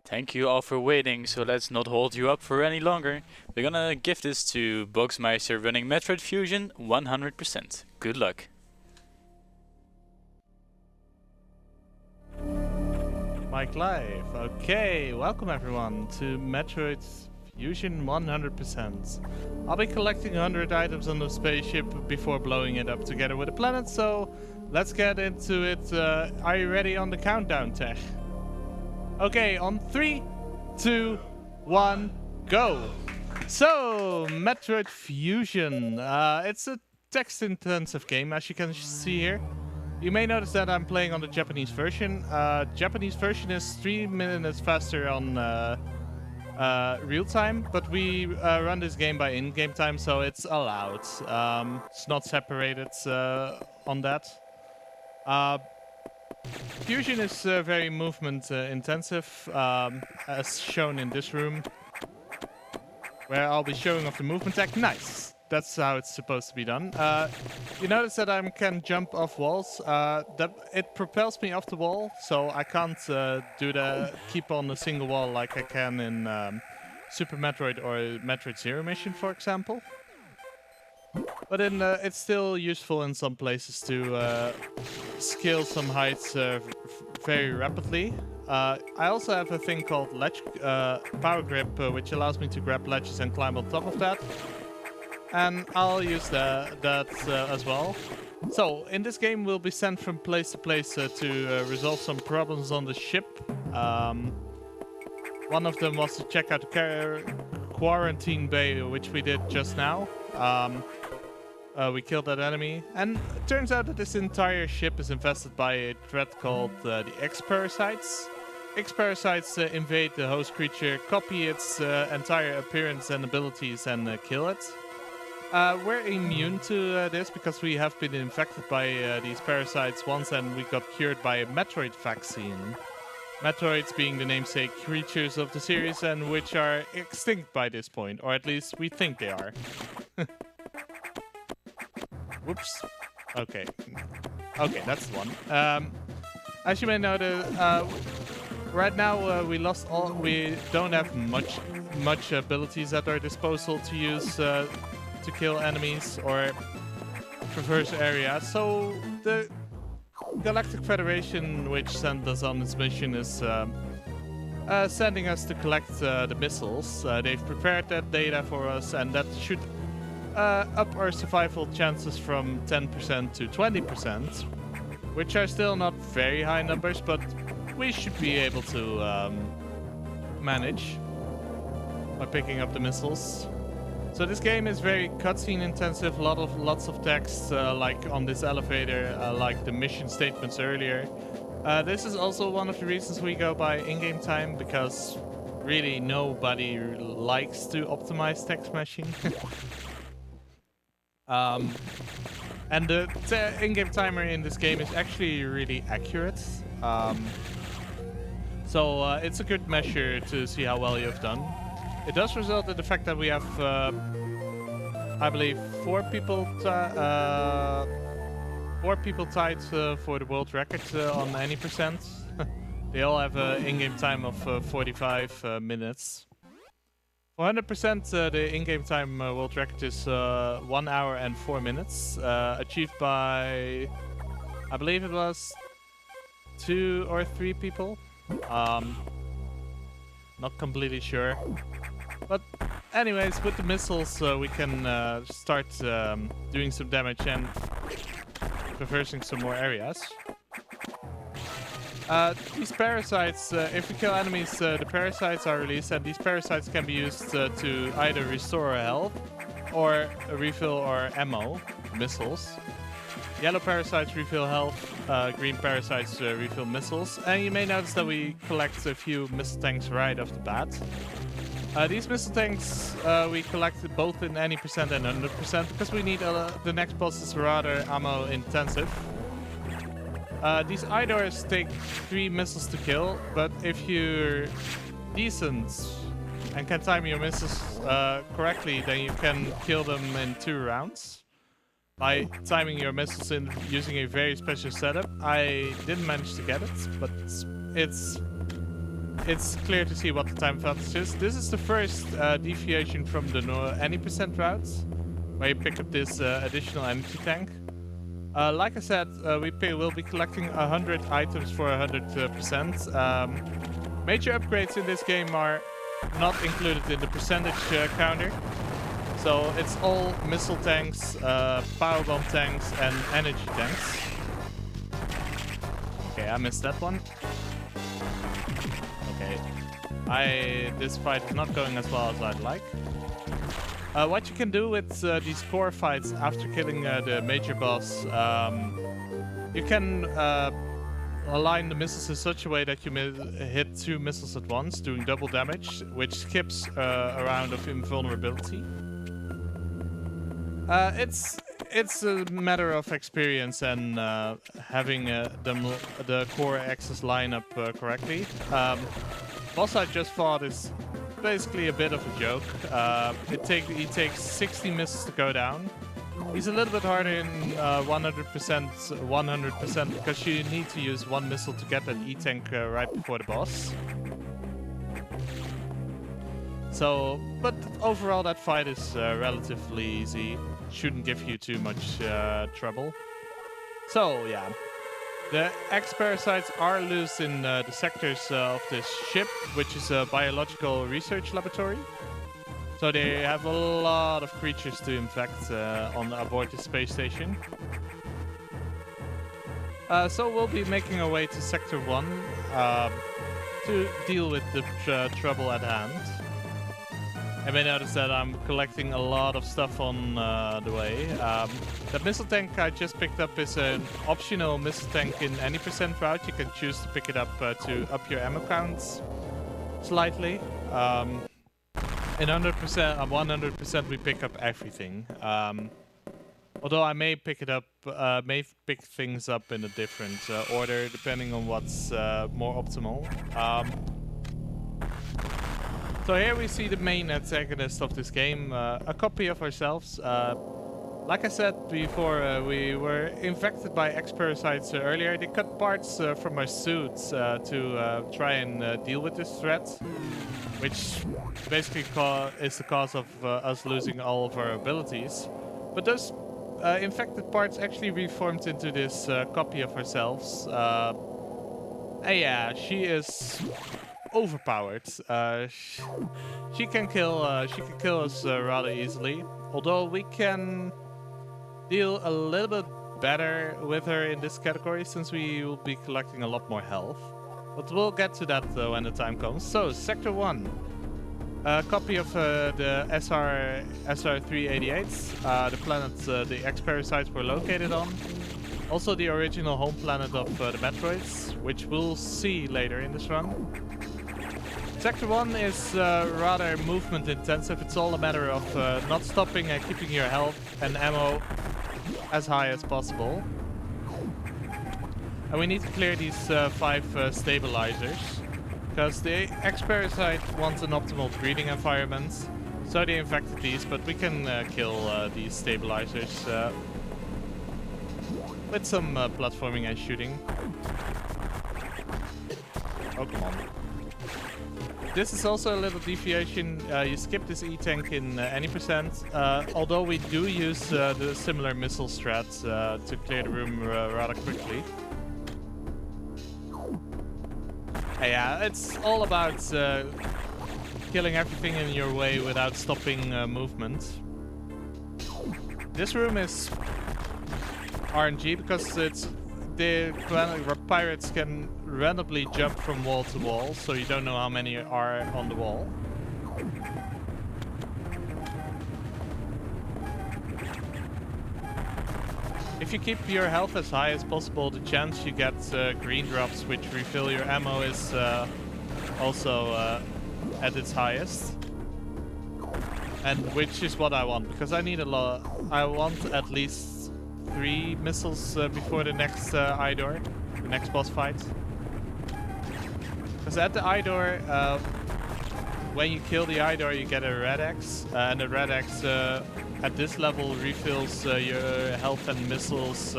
Thank you all for waiting, so let's not hold you up for any longer. We're gonna give this to Boxmeister running Metroid Fusion 100%. Good luck. Mike Live. Okay, welcome everyone to Metroid Fusion 100%. I'll be collecting 100 items on the spaceship before blowing it up together with the planet, so let's get into it. Are you ready on the countdown, Tech? Okay, on 3, 2, 1, go! So, Metroid Fusion. It's a text-intensive game, as you can see here. You may notice that I'm playing on the Japanese version. Japanese version is 3 minutes faster on real time, but we run this game by in-game time, so it's allowed. It's not separated on that. Fusion is very movement intensive, as shown in this room, where I'll be showing off the movement tech. Nice! That's how it's supposed to be done. You notice that I can jump off walls. It propels me off the wall, so I can't keep on a single wall like I can in Super Metroid or Metroid Zero Mission, for example. But it's still useful in some places to scale some heights very rapidly. I also have a thing called ledge power grip, which allows me to grab ledges and climb on top of that. And I'll use that as well. So, in this game we'll be sent from place to place to resolve some problems on the ship. One of them was to check out the quarantine bay, which we did just now. We killed that enemy, and it turns out that this entire ship is infested by a threat called the X-Parasites. X-Parasites invade the host creature, copy its entire appearance and abilities, and kill it. We're immune to this because we have been infected by these parasites once, and we got cured by a Metroid vaccine. Metroids being the namesake creatures of the series, and which are extinct by this point, or at least we think they are. Whoops. Okay. Okay, that's the one. As you may know, right now we lost all. We don't have much abilities at our disposal to use to kill enemies or traverse areas. So the Galactic Federation, which sent us on this mission, is sending us to collect the missiles. They've prepared that data for us, and that should up our survival chances from 10% to 20%, which are still not very high numbers, but we should be able to manage by picking up the missiles. So this game is very cutscene intensive, lots of text, like on this elevator, like the mission statements earlier. This is also one of the reasons we go by in-game time, because really nobody likes to optimize text mashing. And the in-game timer in this game is actually really accurate. So it's a good measure to see how well you've done. It does result in the fact that we have, I believe, 4 people tied for the world record on any percent. They all have an in-game time of 45 minutes. For 100%, the in-game time world record is 1 hour and 4 minutes, achieved by, I believe it was 2 or 3 people. Not completely sure. But anyways, with the missiles, we can start doing some damage and traversing some more areas. These parasites, if we kill enemies, the parasites are released, and these parasites can be used to either restore health or refill our ammo, missiles. Yellow parasites refill health, green parasites refill missiles, and you may notice that we collect a few missile tanks right off the bat. These missile tanks we collected both in any percent and 100% because we need the next boss is rather ammo intensive. These Idors take 3 missiles to kill, but if you're decent and can time your missiles correctly, then you can kill them in 2 rounds. By timing your missiles in using a very special setup. I didn't manage to get it, but it's it's clear to see what the time advantage is. This is the first deviation from the any percent routes, where you pick up this additional energy tank. Like I said, will be collecting 100 items for 100%. Major upgrades in this game are not included in the percentage counter. So it's all missile tanks, power bomb tanks, and energy tanks. Okay, I missed that one. Okay, this fight is not going as well as I'd like. What you can do with these core fights after killing the major boss, you can align the missiles in such a way that you hit 2 missiles at once, doing double damage, which skips a round of invulnerability. It's a matter of experience and having the core axis line up correctly. Boss I just fought is basically a bit of a joke. He takes 60 missiles to go down. He's a little bit harder in 100% because you need to use 1 missile to get that E-tank right before the boss. So, but overall that fight is relatively easy. Shouldn't give you too much trouble. So yeah, the X-Parasites are loose in the sectors of this ship, which is a biological research laboratory. So they have a lot of creatures to infect on aboard the space station. So we'll be making our way to Sector 1 to deal with the trouble at hand. You may notice that I'm collecting a lot of stuff on the way. The missile tank I just picked up is an optional missile tank in any percent route. You can choose to pick it up to up your ammo counts slightly. In 100% we pick up everything. Although I may pick things up in a different order depending on what's more optimal. So here we see the main antagonist of this game, a copy of ourselves. Like I said before, we were infected by X-Parasites earlier. They cut parts from our suits to try and deal with this threat, which basically is the cause of us losing all of our abilities. But those infected parts actually reformed into this copy of ourselves. And yeah, she is overpowered. She can kill us rather easily. Although we can deal a little bit better with her in this category since we will be collecting a lot more health. But we'll get to that when the time comes. So Sector 1, a copy of the SR-388, the planet the X-Parasites were located on. Also the original home planet of the Metroids, which we'll see later in this run. Sector 1 is rather movement intensive. It's all a matter of not stopping and keeping your health and ammo as high as possible. And we need to clear these 5 stabilizers, because the X-Parasite wants an optimal breeding environment. So they infected these, but we can kill these stabilizers with some platforming and shooting. Oh, come on. This is also a little deviation. You skip this E-tank in any percent, although we do use the similar missile strat to clear the room rather quickly. Yeah, it's all about killing everything in your way without stopping movement. This room is RNG because the pirates can randomly jump from wall to wall, so you don't know how many are on the wall. If you keep your health as high as possible, the chance you get green drops which refill your ammo is also at its highest. And which is what I want, because I need a lot. I want at least 3 missiles before the next I-door, the next boss fight. Because at the I-door, when you kill the I-door, you get a red X, and the red X at this level refills your health and missiles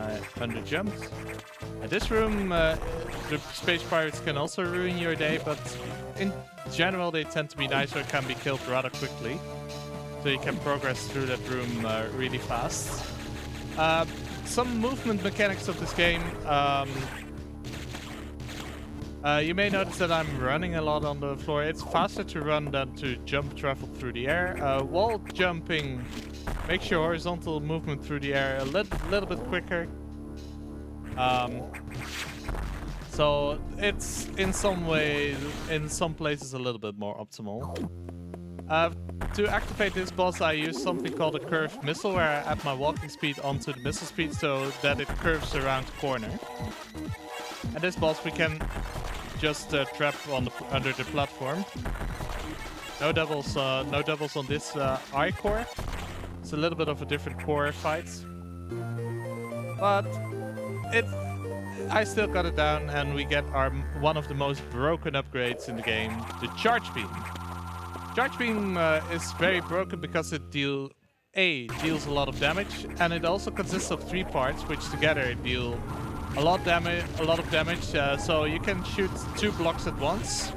I underjumped. At this room, the space pirates can also ruin your day, but in general they tend to be nice or can be killed rather quickly. So you can progress through that room really fast. Some movement mechanics of this game. You may notice that I'm running a lot on the floor. It's faster to run than to jump travel through the air. Wall jumping makes your horizontal movement through the air a little bit quicker. So it's in some ways, in some places, a little bit more optimal. To activate this boss, I use something called a curved missile, where I add my walking speed onto the missile speed so that it curves around the corner. And this boss we can just trap on under the platform. No doubles on this I core. It's a little bit of a different core fight, but I still got it down, and we get our one of the most broken upgrades in the game, the charge beam. Charge beam is very broken because it deals a lot of damage, and it also consists of 3 parts, which together deal a lot of damage. So you can shoot 2 blocks at once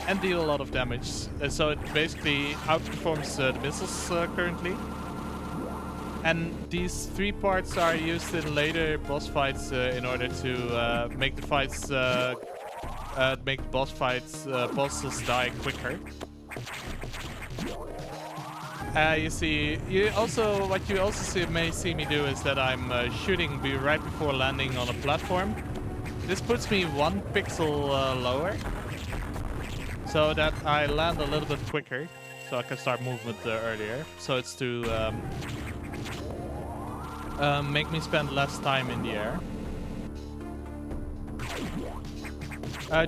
and deal a lot of damage. So it basically outperforms the missiles currently. And these 3 parts are used in later boss fights in order to make the fights, make the bosses die quicker. What you also may see me do is that I'm shooting right before landing on a platform. This puts me 1 pixel lower, so that I land a little bit quicker, so I can start movement earlier. So it's to make me spend less time in the air.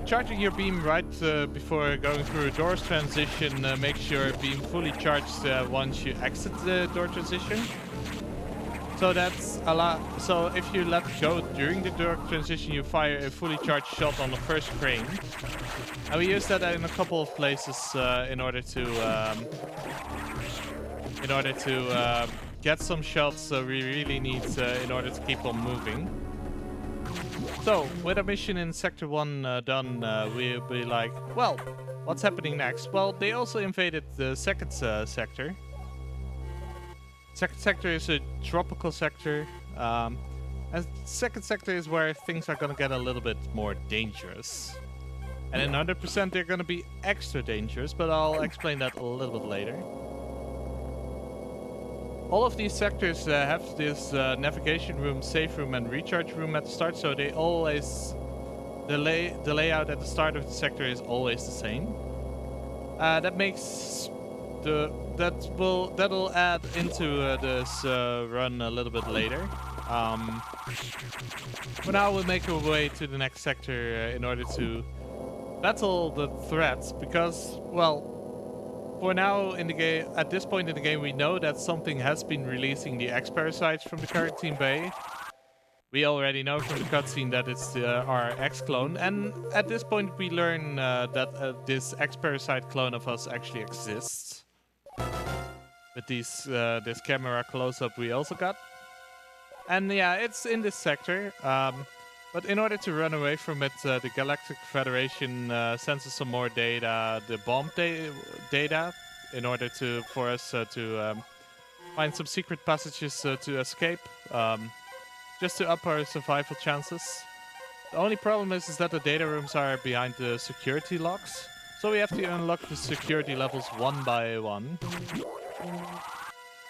Charging your beam right before going through a doors transition makes your beam fully charged once you exit the door transition. So that's a lot. So if you let go during the door transition, you fire a fully charged shot on the first frame. And we use that in a couple of places in order to get some shots we really need in order to keep on moving. So, with our mission in Sector 1 done, we'll be like, well, what's happening next? Well, they also invaded the second sector. Second sector is a tropical sector, and second sector is where things are gonna get a little bit more dangerous. And in 100% they're gonna be extra dangerous, but I'll explain that a little bit later. All of these sectors have this navigation room, safe room, and recharge room at the start, so they always the layout at the start of the sector is always the same. That makes that'll add into this run a little bit later. For now, we'll make our way to the next sector in order to battle the threats, because, well, for now in the game, at this point in the game, we know that something has been releasing the X-Parasites from the quarantine bay. We already know from the cutscene that it's our X-clone, and at this point we learn that this X-Parasite clone of us actually exists. With this camera close-up we also got. And yeah, it's in this sector. But in order to run away from it, the Galactic Federation sends us some more data, the bomb data, in order for us to find some secret passages to escape, just to up our survival chances. The only problem is that the data rooms are behind the security locks, so we have to unlock the security levels one by one.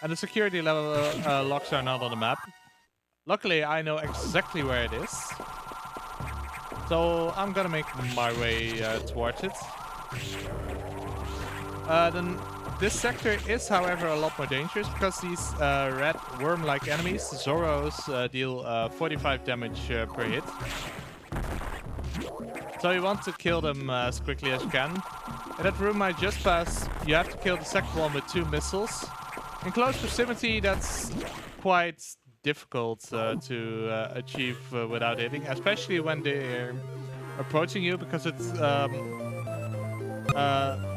And the security level locks are not on the map. Luckily, I know exactly where it is, so I'm gonna make my way towards it. Then this sector is, however, a lot more dangerous because these red worm-like enemies, Zoros, deal 45 damage per hit. So you want to kill them as quickly as you can. In that room I just passed, you have to kill the second one with 2 missiles. In close proximity, that's quite difficult to achieve without hitting, especially when they're approaching you, because it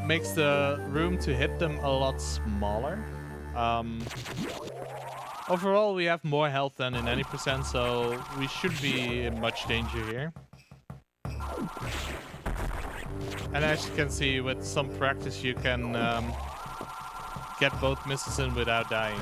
makes the room to hit them a lot smaller. Overall, we have more health than in any percent, so we shouldn't be in much danger here. And as you can see, with some practice, you can get both missiles in without dying.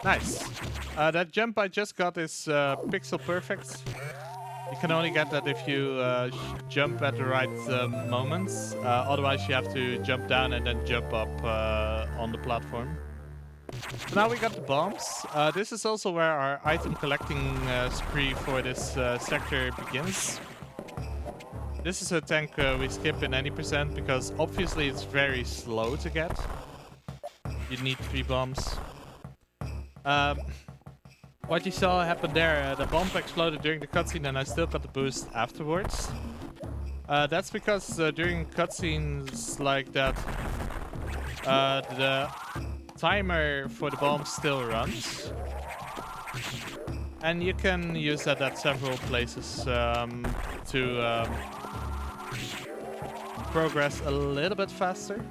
Nice. That jump I just got is pixel perfect. You can only get that if you jump at the right moments. Otherwise, you have to jump down and then jump up on the platform. So now we got the bombs. This is also where our item collecting spree for this sector begins. This is a tank we skip in any percent because obviously it's very slow to get. You need 3 bombs. What you saw happen there, the bomb exploded during the cutscene and I still got the boost afterwards. That's because during cutscenes like that, the timer for the bomb still runs. And you can use that at several places to progress a little bit faster.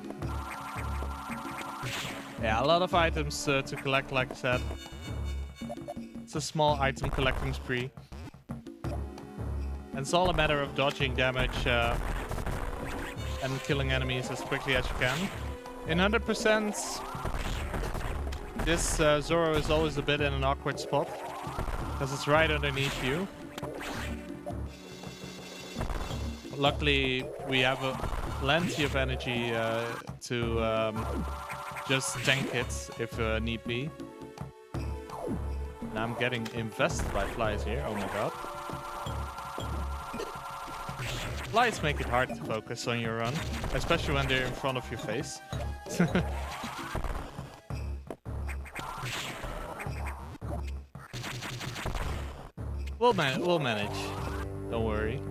Yeah, a lot of items to collect, like I said. It's a small item collecting spree. And it's all a matter of dodging damage and killing enemies as quickly as you can. In 100%, this Zoro is always a bit in an awkward spot, because it's right underneath you. Luckily, we have plenty of energy to just tank it if need be. And I'm getting infested by flies here, oh my god. Flies make it hard to focus on your run, especially when they're in front of your face. We'll manage, don't worry.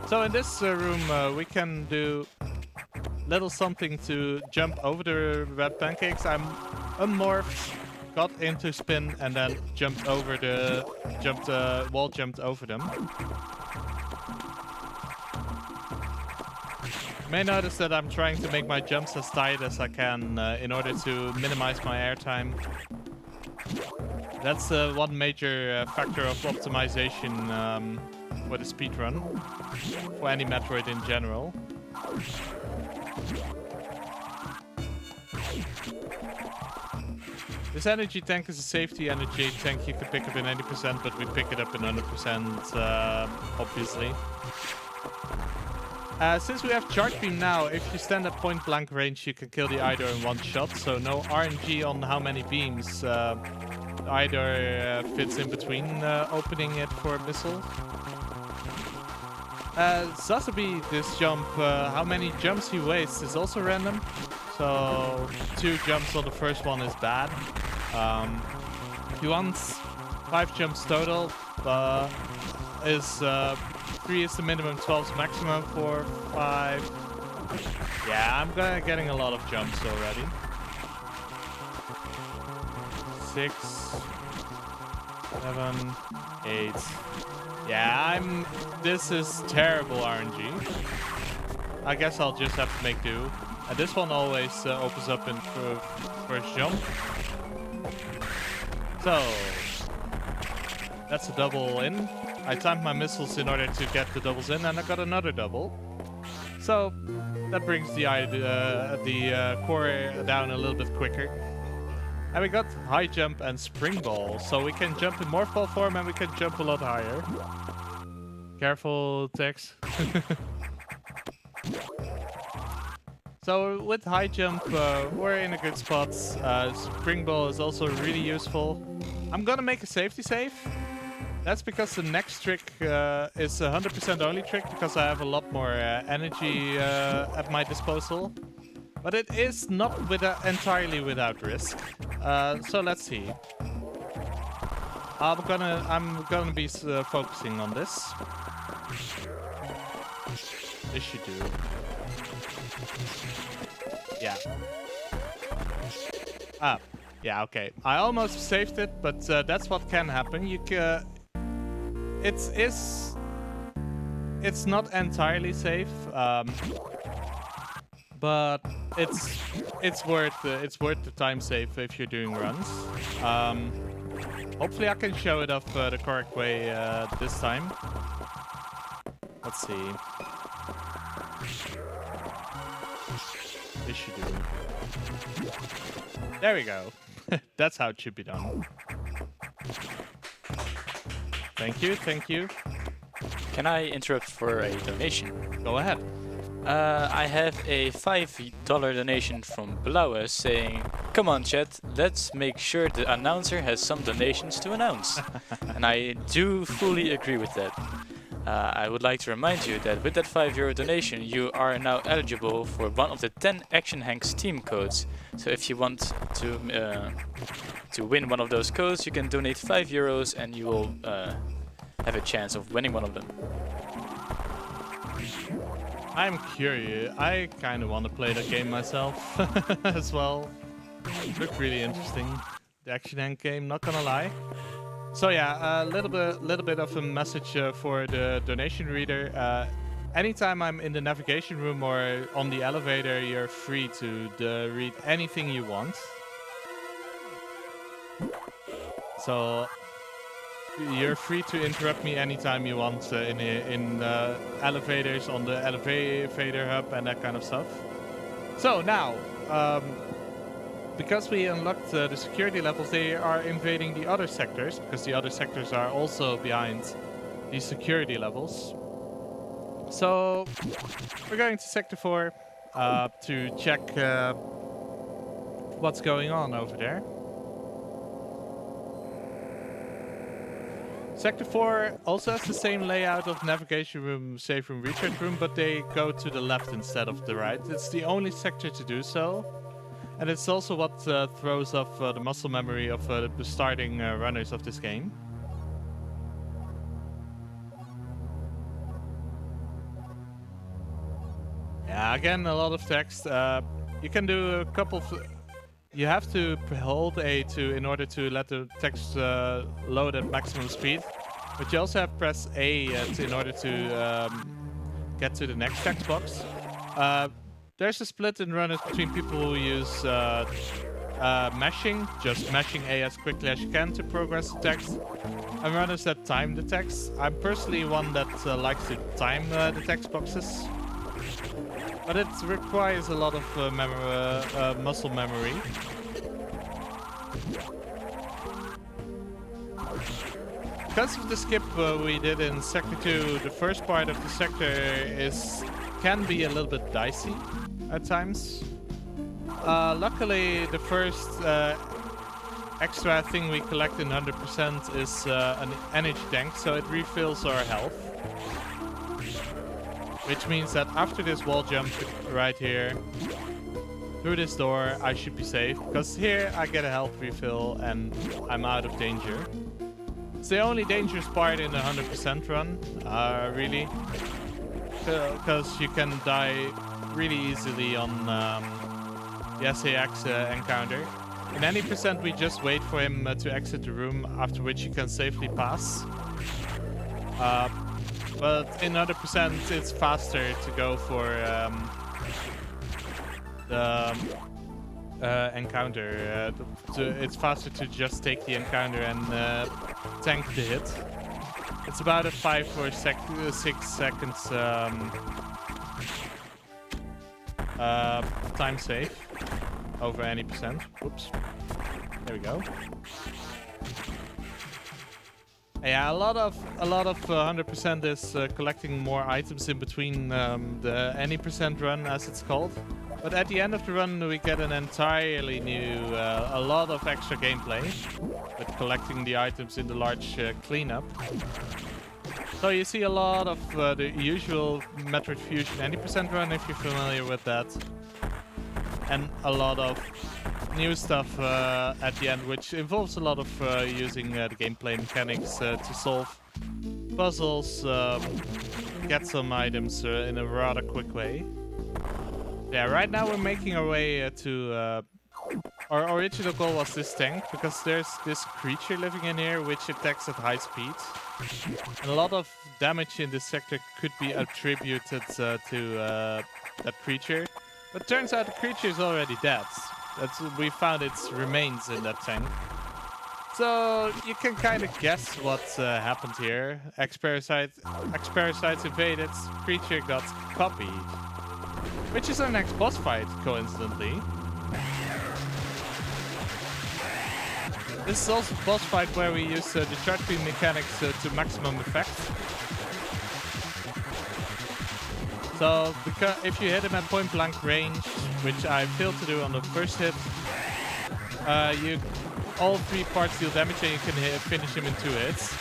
So in this room we can do little something to jump over the red pancakes. I'm unmorphed, got into spin, and then wall jumped over them. You may notice that I'm trying to make my jumps as tight as I can in order to minimize my airtime. That's one major factor of optimization for the speedrun, for any Metroid in general. This energy tank is a safety energy tank you can pick up in 80%, but we pick it up in 100%, obviously. Since we have charge beam now, if you stand at point blank range, you can kill the Eider in one shot, so no RNG on how many beams Eider fits in between opening it for a missile. Zasabi, this jump, how many jumps he wastes is also random. So 2 jumps on the first one is bad. He wants 5 jumps total. 3 is the minimum, 12 is maximum, 4, 5. Yeah, I'm getting a lot of jumps already. 6, 7, 8. Yeah, this is terrible RNG. I guess I'll just have to make do. And this one always opens up in first jump. So that's a double in. I timed my missiles in order to get the doubles in, and I got another double. So that brings the core down a little bit quicker. And we got high jump and spring ball, so we can jump in morph ball form and we can jump a lot higher. Careful, Tex. So with high jump, we're in a good spot. Spring ball is also really useful. I'm gonna make a safety save. That's because the next trick is a 100% only trick, because I have a lot more energy at my disposal. But it is not entirely without risk. So let's see. I'm gonna be focusing on this. This should do. Yeah. Yeah, okay. I almost saved it, but that's what can happen. It is it's not entirely safe, but it's worth the time save if you're doing runs. Hopefully I can show it off the correct way this time. Let's see. This should do. There we go. That's how it should be done. Thank you, thank you. Can I interrupt for a donation? Go ahead. I have a $5 donation from Blauwe saying, "Come on chat, let's make sure the announcer has some donations to announce." And I do fully agree with that. I would like to remind you that with that €5 donation you are now eligible for one of the 10 Action Hank Steam codes. So if you want to win one of those codes, you can donate €5 and you will have a chance of winning one of them. I'm curious. I kind of want to play that game myself as well. Looked really interesting. The Action Hand game, not gonna lie. So yeah, a little bit of a message for the donation reader. Anytime I'm in the navigation room or on the elevator, you're free to read anything you want. So you're free to interrupt me anytime you want in elevators, on the elevator hub and that kind of stuff. So now, because we unlocked the security levels, they are invading the other sectors, because the other sectors are also behind these security levels. So we're going to Sector 4 to check what's going on over there. Sector 4 also has the same layout of navigation room, safe room, recharge room, but they go to the left instead of the right. It's the only sector to do so. And it's also what throws off the muscle memory of the starting runners of this game. Yeah, again, a lot of text. You can do a couple of... You have to hold A2 in order to let the text load at maximum speed. But you also have to press A in order to get to the next text box. There's a split in runners between people who use mashing, just mashing A as quickly as you can to progress the text, and runners that time the text. I'm personally one that likes to time the text boxes, but it requires a lot of muscle memory. Because of the skip we did in Sector 2, the first part of the sector can be a little bit dicey at times. Luckily, the first extra thing we collect in 100% is an energy tank, so it refills our health. Which means that after this wall jump right here, through this door, I should be safe. Because here I get a health refill and I'm out of danger. It's the only dangerous part in the 100% run, really. Because you can die really easily on the SAX encounter. In any percent, we just wait for him to exit the room, after which you can safely pass. But in 100%, it's faster to go for the encounter. It's faster to just take the encounter and tank the hit. It's about a 5 or 6 seconds time save over any percent. Whoops. There we go. Yeah, a lot of 100% is collecting more items in between the any percent run, as it's called. But at the end of the run, we get an entirely new, a lot of extra gameplay with collecting the items in the large cleanup. So you see a lot of the usual Metroid Fusion any percent run, if you're familiar with that, and a lot of new stuff at the end, which involves a lot of using the gameplay mechanics to solve puzzles, get some items in a rather quick way. Yeah, right now we're making our way to our original goal was this tank, because there's this creature living in here which attacks at high speed. And a lot of damage in this sector could be attributed to that creature. But turns out the creature is already dead. We found its remains in that tank. So you can kind of guess what happened here. X-Parasites invaded, creature got copied. Which is our next boss fight, coincidentally. This is also a boss fight where we use the charge beam mechanics to maximum effect. So, because if you hit him at point blank range, which I failed to do on the first hit, all 3 parts deal damage and you can finish him in 2 hits.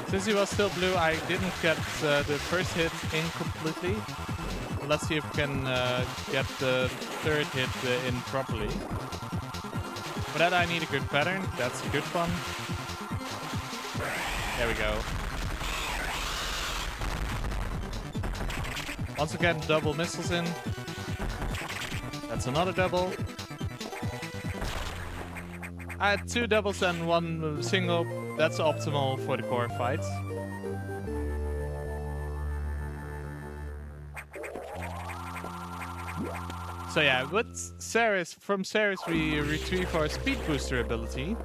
Since he was still blue, I didn't get the first hit in completely. Let's see if we can get the 3rd hit in properly. For that I need a good pattern. That's a good one. There we go. Once again, double missiles in. That's another double. I had 2 doubles and 1 single. That's optimal for the core fight. So yeah, with Saris, from Saris we retrieve our Speed Booster ability.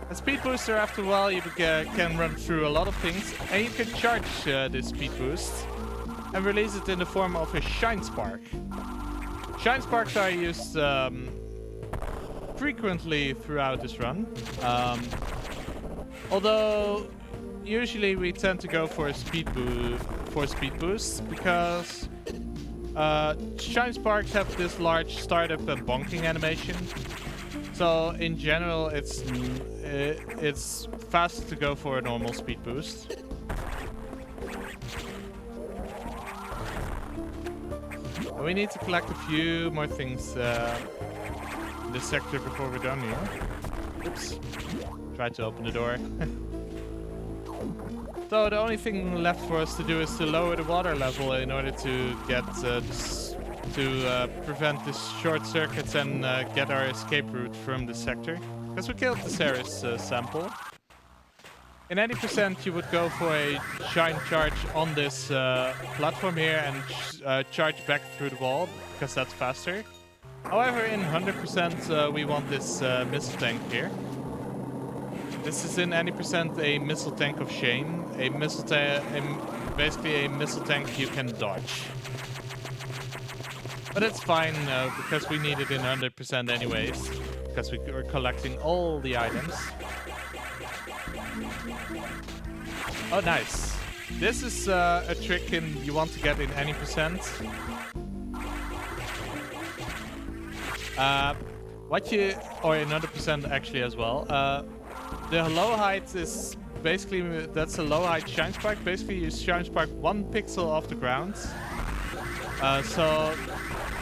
A Speed Booster, after a while, you can run through a lot of things, and you can charge this Speed Boost and release it in the form of a Shine Spark. Shine Sparks are used frequently throughout this run. Although usually we tend to go for a speed boost because Shine Sparks have this large startup and bonking animation. So in general, it's faster to go for a normal speed boost. We need to collect a few more things in this sector before we're done here. Oops. Tried to open the door. So the only thing left for us to do is to lower the water level in order to get prevent this short circuits and get our escape route from the sector. Because we killed the Saris sample. In 80% you would go for a shine charge on this platform here and charge back through the wall, because that's faster. However, in 100% we want this missile tank here. This is in 80% a missile tank of shame. Basically a missile tank you can dodge. But it's fine because we need it in 100% anyways, because we're collecting all the items. Oh, nice. This is a trick you want to get in any percent. Or in 100% actually as well. The low height is basically, that's a low height shine spark. Basically you shine spark 1 pixel off the ground. So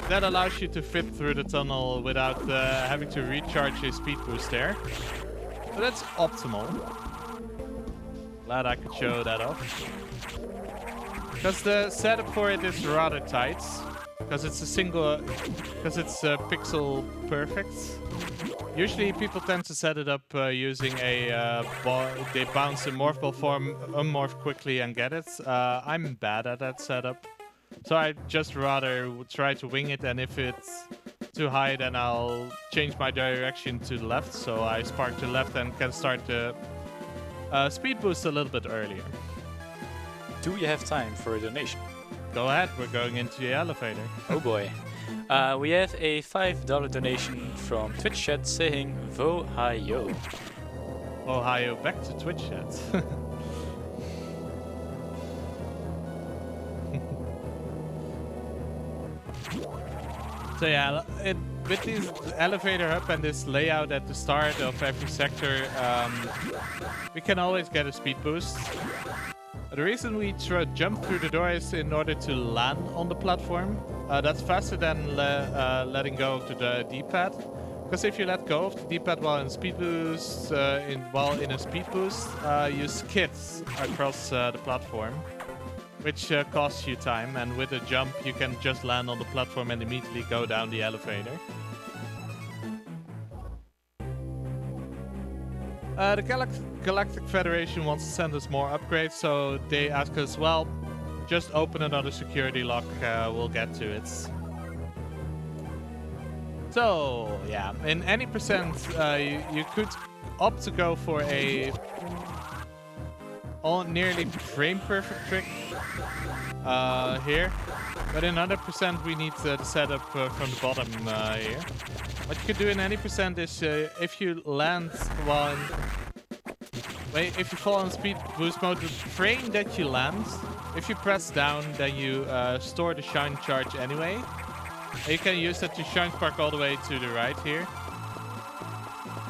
that allows you to fit through the tunnel without having to recharge your speed boost there. So that's optimal. Glad I could show that off. Because the setup for it is rather tight. Because it's pixel perfect. Usually people tend to set it up using they bounce a morph ball form, unmorph quickly and get it. I'm bad at that setup. So I just rather try to wing it, and if it's too high then I'll change my direction to the left. So I spark to the left and can start the speed boost a little bit earlier. Do you have time for a donation? Go ahead, we're going into the elevator. Oh boy. We have a $5 donation from Twitch chat saying Vohayo. Ohio, back to Twitch chat. So yeah, with this elevator hub and this layout at the start of every sector, we can always get a speed boost. The reason we jump through the door is in order to land on the platform. That's faster than letting go of the D-pad. Because if you let go of the D-pad while in a speed boost, you skid across the platform, which costs you time. And with a jump, you can just land on the platform and immediately go down the elevator. The Galactic Federation wants to send us more upgrades, so they ask us, well, just open another security lock, we'll get to it. So, yeah, in any percent, you could opt to go for a nearly frame perfect trick here. But in 100% we need the setup from the bottom here. What you can do in any percent is if you land while if you fall in speed boost mode, the frame that you land, if you press down, then you store the shine charge anyway. And you can use that to shine spark all the way to the right here.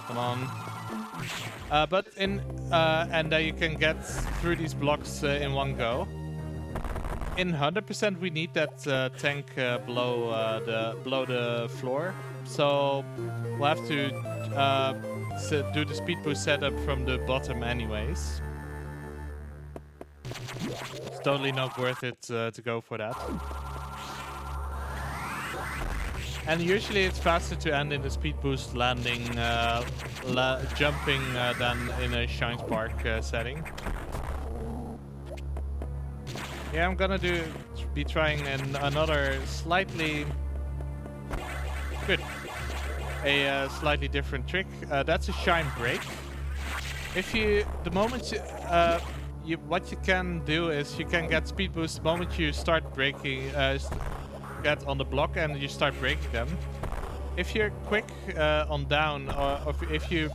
Come on. But in and you can get through these blocks in one go. In 100% we need that tank below the floor, so we'll have to do the speed boost setup from the bottom anyways. It's totally not worth it to go for that. And usually it's faster to end in the speed boost landing, jumping than in a shine spark setting. Yeah, I'm gonna be trying another slightly slightly different trick. That's a shine break. If you, the moment what you can do is you can get speed boost the moment you start breaking, get on the block and you start breaking them. If you're quick on down, or if you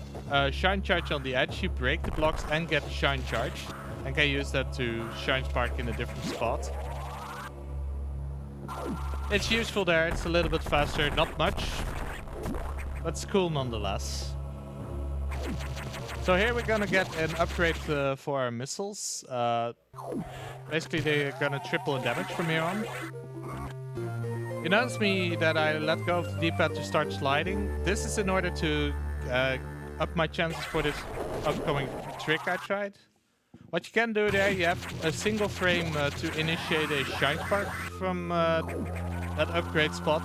shine charge on the edge, you break the blocks and get shine charge. And can use that to shine spark in a different spot. It's useful there, it's a little bit faster, not much, but it's cool nonetheless. So here we're gonna get an upgrade for our missiles. Basically they're gonna triple in damage from here on. You notice me that I let go of the D-pad to start sliding. This is in order to up my chances for this upcoming trick I tried. What you can do there, you have a single frame to initiate a shine spark from that upgrade spot.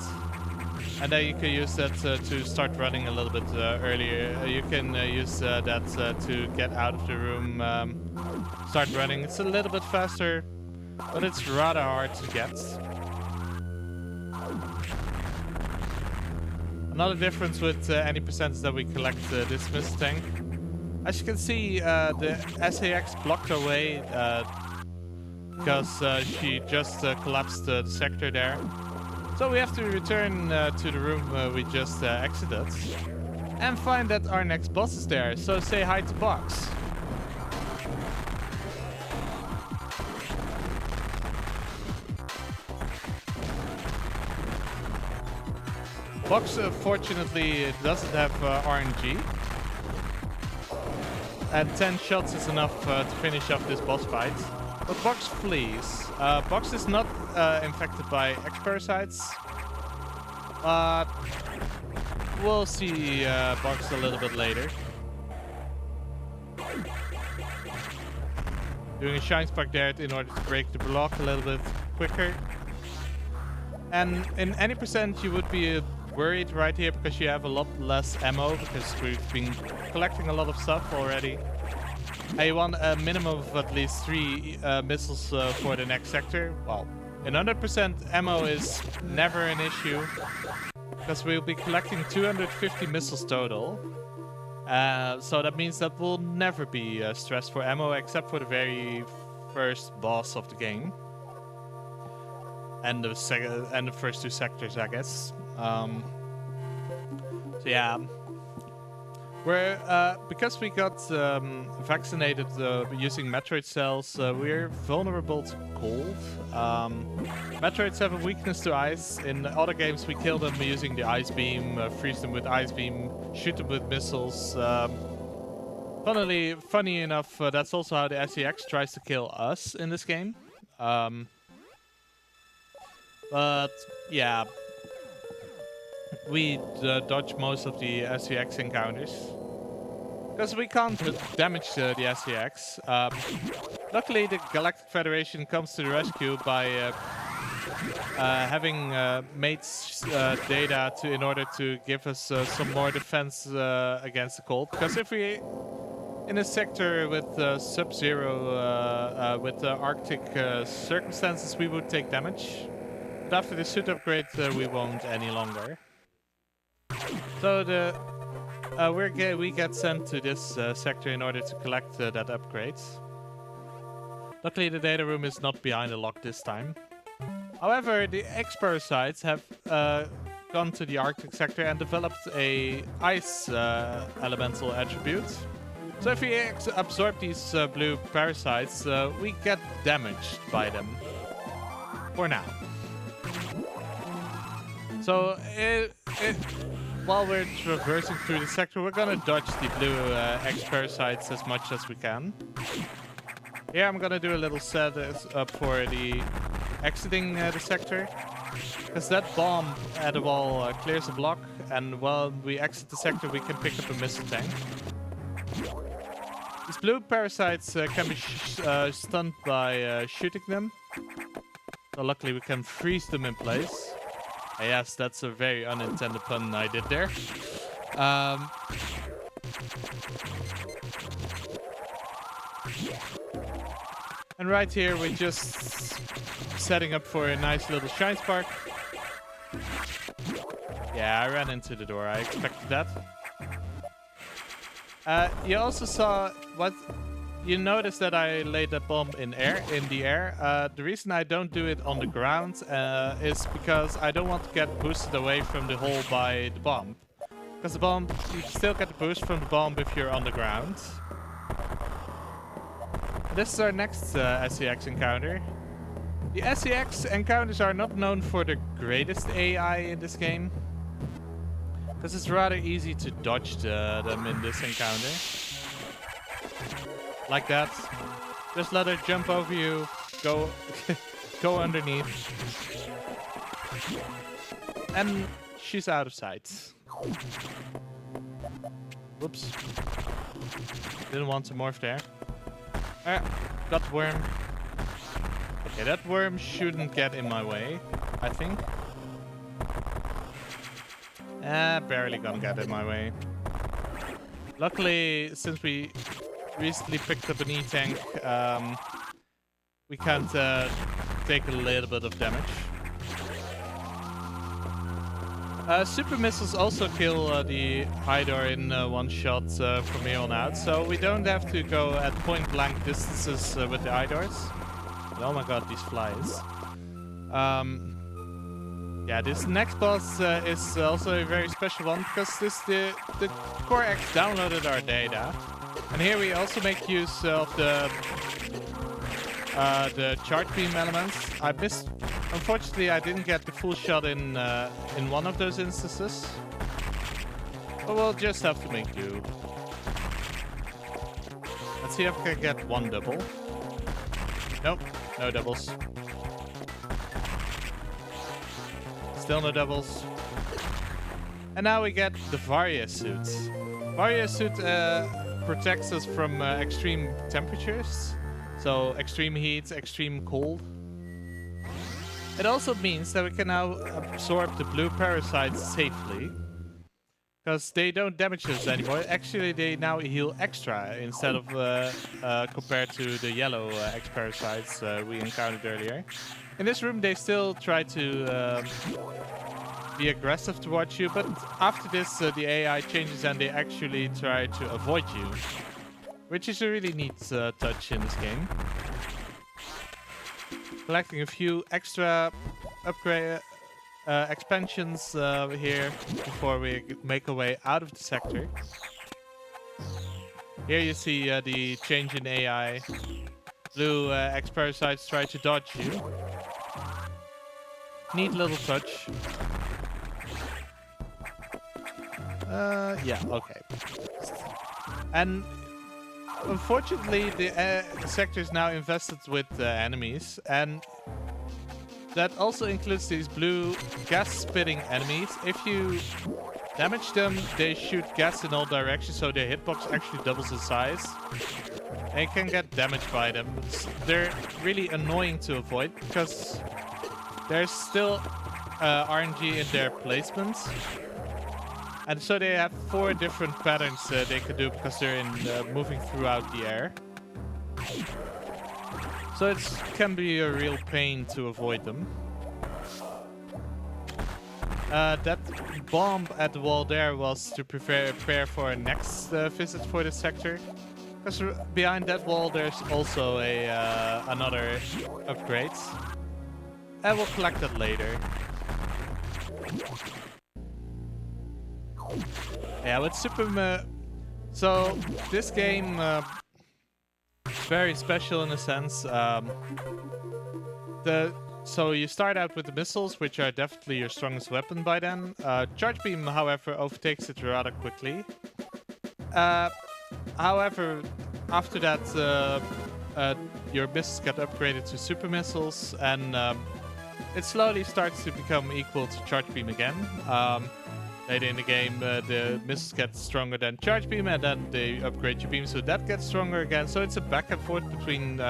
And then you can use that to start running a little bit earlier. You can use that to get out of the room, start running. It's a little bit faster, but it's rather hard to get. Another difference with any percent that we collect this missile tank. As you can see, the SAX blocked her way because she just collapsed the sector there. So we have to return to the room we just exited and find that our next boss is there. So say hi to Box. Box, fortunately, doesn't have RNG. And 10 shots is enough to finish off this boss fight. But Box flees. Box is not infected by X-parasites. But we'll see Box a little bit later. Doing a shine spark there in order to break the block a little bit quicker. And in any percent you would be worried right here because you have a lot less ammo because we've been collecting a lot of stuff already. And you want a minimum of at least 3 missiles for the next sector. Well, in 100% ammo is never an issue because we'll be collecting 250 missiles total. So that means that we'll never be stressed for ammo except for the very first boss of the game. And the first 2 sectors, I guess. So yeah, we're because we got vaccinated using Metroid cells, we're vulnerable to cold. Metroids have a weakness to ice. In other games, we kill them using the ice beam, freeze them with ice beam, shoot them with missiles. Funny enough, that's also how the SEX tries to kill us in this game. But yeah, we dodge most of the SEX encounters because we can't damage the SEX. Luckily, the Galactic Federation comes to the rescue by having mates data in order to give us some more defense against the cold. Because if we in a sector with sub-zero, with Arctic circumstances, we would take damage. But after the suit upgrade, we won't any longer. So we get sent to this sector in order to collect that upgrade. Luckily, the data room is not behind a lock this time. However, the X-Parasites have gone to the Arctic sector and developed a ice elemental attribute. So if we absorb these blue parasites, we get damaged by them. For now. So while we're traversing through the sector, we're gonna dodge the blue X-Parasites as much as we can. Here I'm gonna do a little setup for the exiting the sector. Because that bomb at the wall clears a block, and while we exit the sector we can pick up a missile tank. These blue parasites can be stunned by shooting them. So luckily we can freeze them in place. Yes, that's a very unintended pun I did there. And right here we're just setting up for a nice little shine spark. Yeah, I ran into the door. I expected that. You also saw what you noticed that I laid that bomb in the air. The reason I don't do it on the ground is because I don't want to get boosted away from the hole by the bomb. Because the bomb, you still get the boost from the bomb if you're on the ground. This is our next SEX encounter. The SEX encounters are not known for the greatest AI in this game. Because it's rather easy to dodge them in this encounter. Like that. Just let her jump over you. Go, go underneath. And she's out of sight. Whoops. Didn't want to morph there. Got the worm. Okay, that worm shouldn't get in my way, I think. Barely gonna get in my way. Luckily, since we recently picked up an E-tank, we can't take a little bit of damage. Super missiles also kill the Hydor in one shot from here on out, so we don't have to go at point blank distances with the Hydors. Oh my god, these flies. Yeah, this next boss is also a very special one because the Core X downloaded our data, and here we also make use of the charge beam elements. I missed. Unfortunately, I didn't get the full shot in one of those instances, but we'll just have to make do. Let's see if I can get one double. Nope, no doubles. Still no doubles. And now we get the Varia suit. Varia suit protects us from extreme temperatures. So extreme heat, extreme cold. It also means that we can now absorb the blue parasites safely. Because they don't damage us anymore. Actually, they now heal extra instead of compared to the yellow X-Parasites we encountered earlier. In this room, they still try to be aggressive towards you, but after this, the AI changes and they actually try to avoid you. Which is a really neat touch in this game. Collecting a few extra upgrade expansions here before we make our way out of the sector. Here you see the change in AI. Blue X-Parasites try to dodge you. Neat little touch. Yeah, okay. And unfortunately, the sector is now infested with enemies, and that also includes these blue gas-spitting enemies. If you damage them, they shoot gas in all directions, so their hitbox actually doubles in size. And you can get damaged by them. They're really annoying to avoid, because there's still RNG in their placements. And so they have 4 different patterns they can do because they're moving throughout the air. So it can be a real pain to avoid them. That bomb at the wall there was to prepare for our next visit for the sector. Because behind that wall there's also another upgrade. And we'll collect that later. Yeah, with so this game is very special in a sense. So you start out with the missiles, which are definitely your strongest weapon by then. Charge beam, however, overtakes it rather quickly. However, after that, your missiles get upgraded to super missiles, and it slowly starts to become equal to charge beam again. Later in the game, the missiles get stronger than charge beam, and then they upgrade your beam, so that gets stronger again. So it's a back and forth between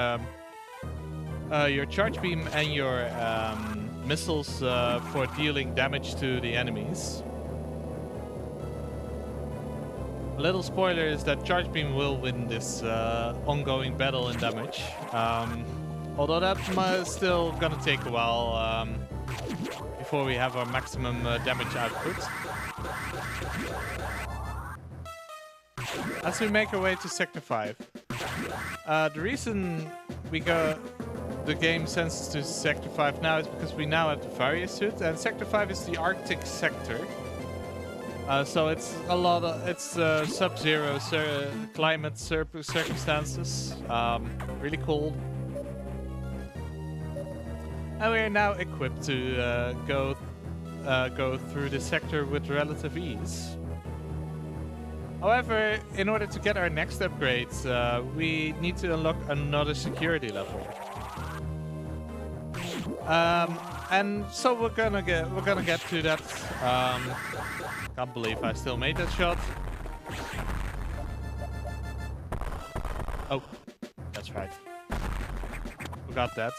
your charge beam and your missiles for dealing damage to the enemies. A little spoiler is that charge beam will win this ongoing battle in damage. Although that's still gonna take a while before we have our maximum damage output. As we make our way to Sector 5. The reason the game sends us to Sector 5 now is because we now have the Varia suit, and Sector 5 is the Arctic sector. So it's sub-zero climate circumstances, really cold. And we are now equipped to go through the sector with relative ease. However, in order to get our next upgrades, we need to unlock another security level. And so we're gonna get to that. Can't believe I still made that shot. Oh, that's right. Forgot that.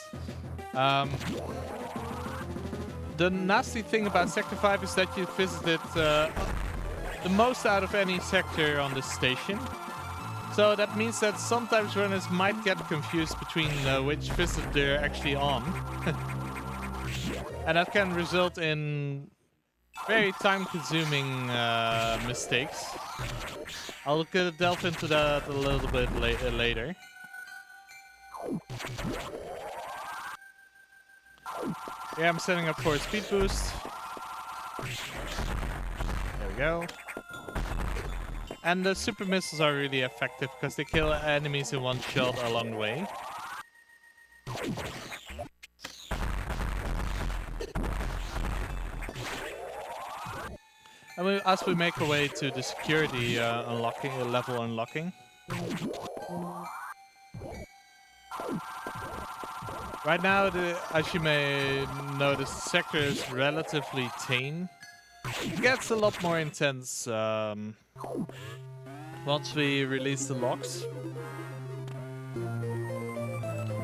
The nasty thing about Sector 5 is that you visited the most out of any sector on the station. So that means that sometimes runners might get confused between which visit they're actually on. And that can result in very time-consuming mistakes. I'll delve into that a little bit later. Yeah, I'm setting up for a speed boost. There we go. And the super missiles are really effective because they kill enemies in one shot along the way. And as we make our way to the security level unlocking. Right now, as you may notice, the sector is relatively tame. It gets a lot more intense once we release the locks.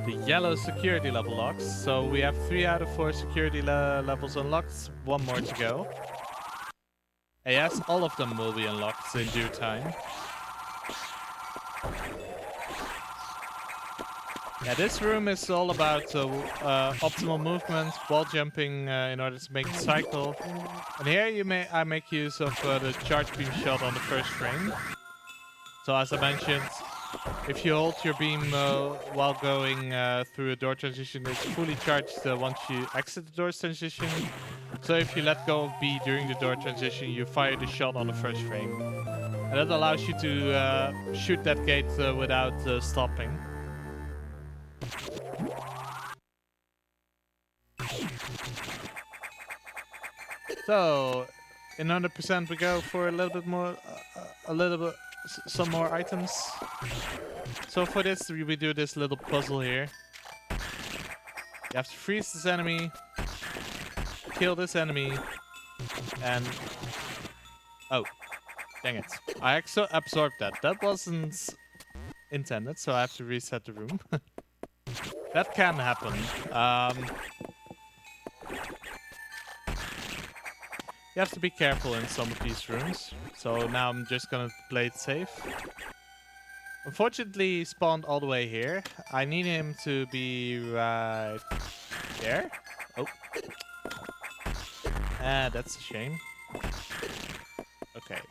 The yellow security level locks. So we have 3 out of 4 security levels unlocked, 1 more to go. And yes, all of them will be unlocked in due time. Yeah, this room is all about optimal movement, wall jumping in order to make the cycle. And here I make use of the charge beam shot on the first frame. So as I mentioned, if you hold your beam while going through a door transition, it's fully charged once you exit the door transition. So if you let go of B during the door transition, you fire the shot on the first frame. And that allows you to shoot that gate without stopping. So, in 100% we go for a little bit more, some more items. So for this, we do this little puzzle here. You have to freeze this enemy, kill this enemy, and... Oh, dang it. I absorbed that. That wasn't intended, so I have to reset the room. That can happen. You have to be careful in some of these rooms. So now I'm just gonna play it safe. Unfortunately, he spawned all the way here. I need him to be right there. Oh. Ah, that's a shame. Okay.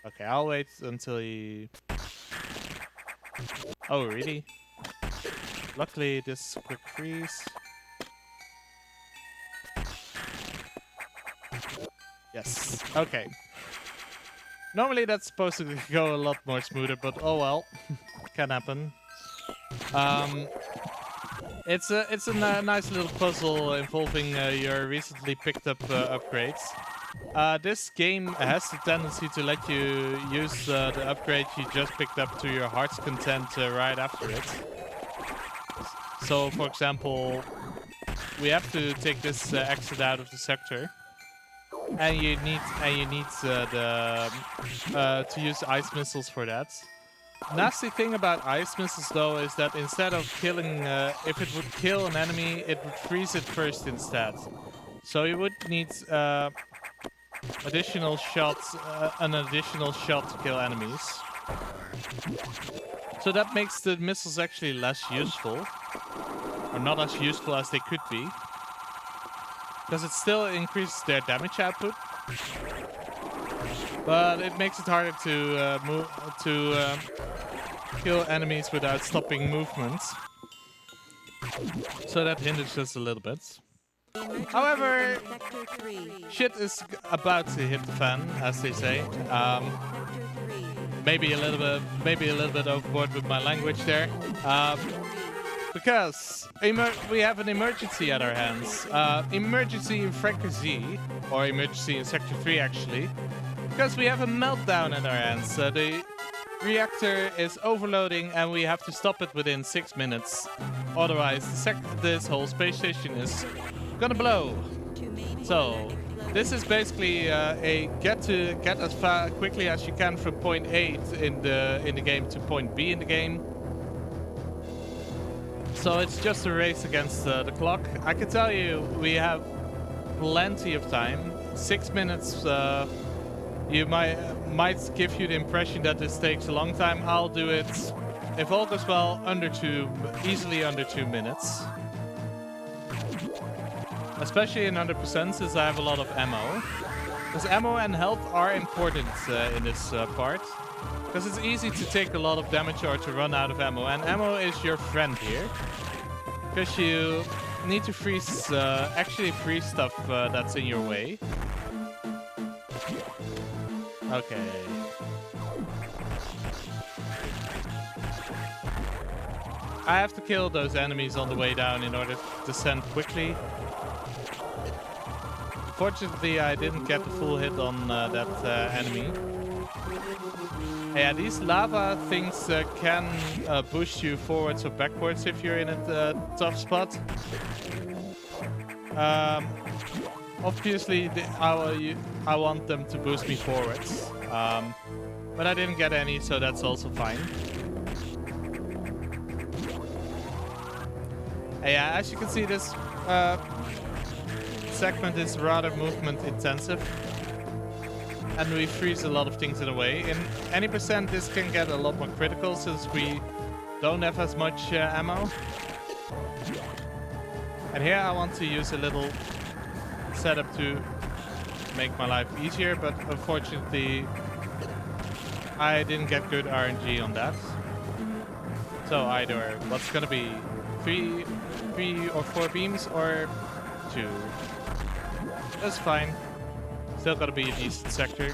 Okay, I'll wait until he... Oh, really? Luckily, this is a quick freeze. Yes. Okay. Normally that's supposed to go a lot more smoother, but oh well. Can happen. It's a nice little puzzle involving your recently picked up upgrades. This game has the tendency to let you use the upgrade you just picked up to your heart's content right after it. So, for example, we have to take this exit out of the sector, and you need to use ice missiles for that. Nasty thing about ice missiles though is that instead of killing, if it would kill an enemy, it would freeze it first instead. So you would need additional shots, an additional shot to kill enemies. So that makes the missiles actually less useful, or not as useful as they could be, because it still increases their damage output. But it makes it harder to kill enemies without stopping movement. So that hinders us a little bit. However, shit is about to hit the fan, as they say. Maybe a little bit overboard with my language there. Because we have an emergency at our hands. Emergency in Fractor Z, or emergency in Sector 3 actually. Because we have a meltdown at our hands. The reactor is overloading and we have to stop it within 6 minutes. Otherwise, this whole space station is gonna blow. So, this is basically a get as far quickly as you can from point A in the game to point B in the game. So it's just a race against the clock. I can tell you, we have plenty of time. 6 minutes. You might give you the impression that this takes a long time. I'll do it, if all goes well, easily under 2 minutes. Especially in 100% since I have a lot of ammo. Because ammo and health are important in this part. Because it's easy to take a lot of damage or to run out of ammo. And ammo is your friend here. Because you need to freeze, actually freeze stuff that's in your way. Okay. I have to kill those enemies on the way down in order to descend quickly. Fortunately, I didn't get the full hit on that enemy. Yeah, these lava things can push you forwards or backwards if you're in a tough spot. Obviously, I want them to boost me forwards, but I didn't get any, so that's also fine. Yeah, as you can see, this segment is rather movement intensive, and we freeze a lot of things in a way. In any percent, this can get a lot more critical since we don't have as much ammo. And here I want to use a little setup to make my life easier, but unfortunately I didn't get good RNG on that. So either what's gonna be three or 4 beams or 2. That's fine. Still gotta be a decent sector.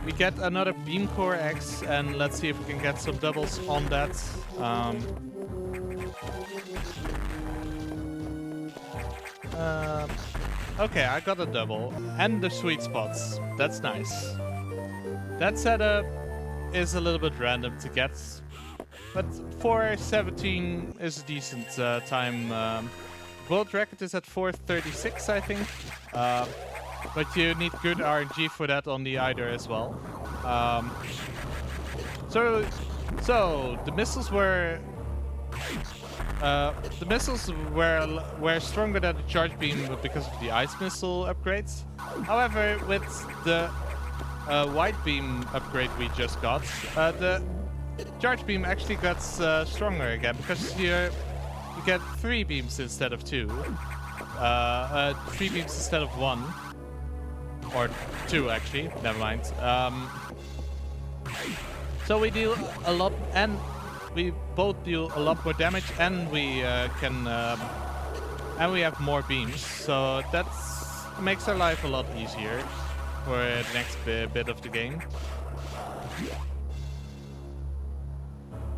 We get another beam core X, and let's see if we can get some doubles on that. Okay, I got a double. And the sweet spots. That's nice. That setup is a little bit random to get. But 4:17 is a decent time. World record is at 4:36, I think. But you need good RNG for that on the either as well. So the missiles were The missiles were stronger than the charge beam because of the ice missile upgrades. However, with the white beam upgrade we just got, the charge beam actually got stronger again because you get 3 beams instead of 2. 3 beams instead of 1. Or 2 actually, never mind. So we deal a lot, and we both deal a lot more damage, and we and we have more beams. So that makes our life a lot easier for the next bit of the game.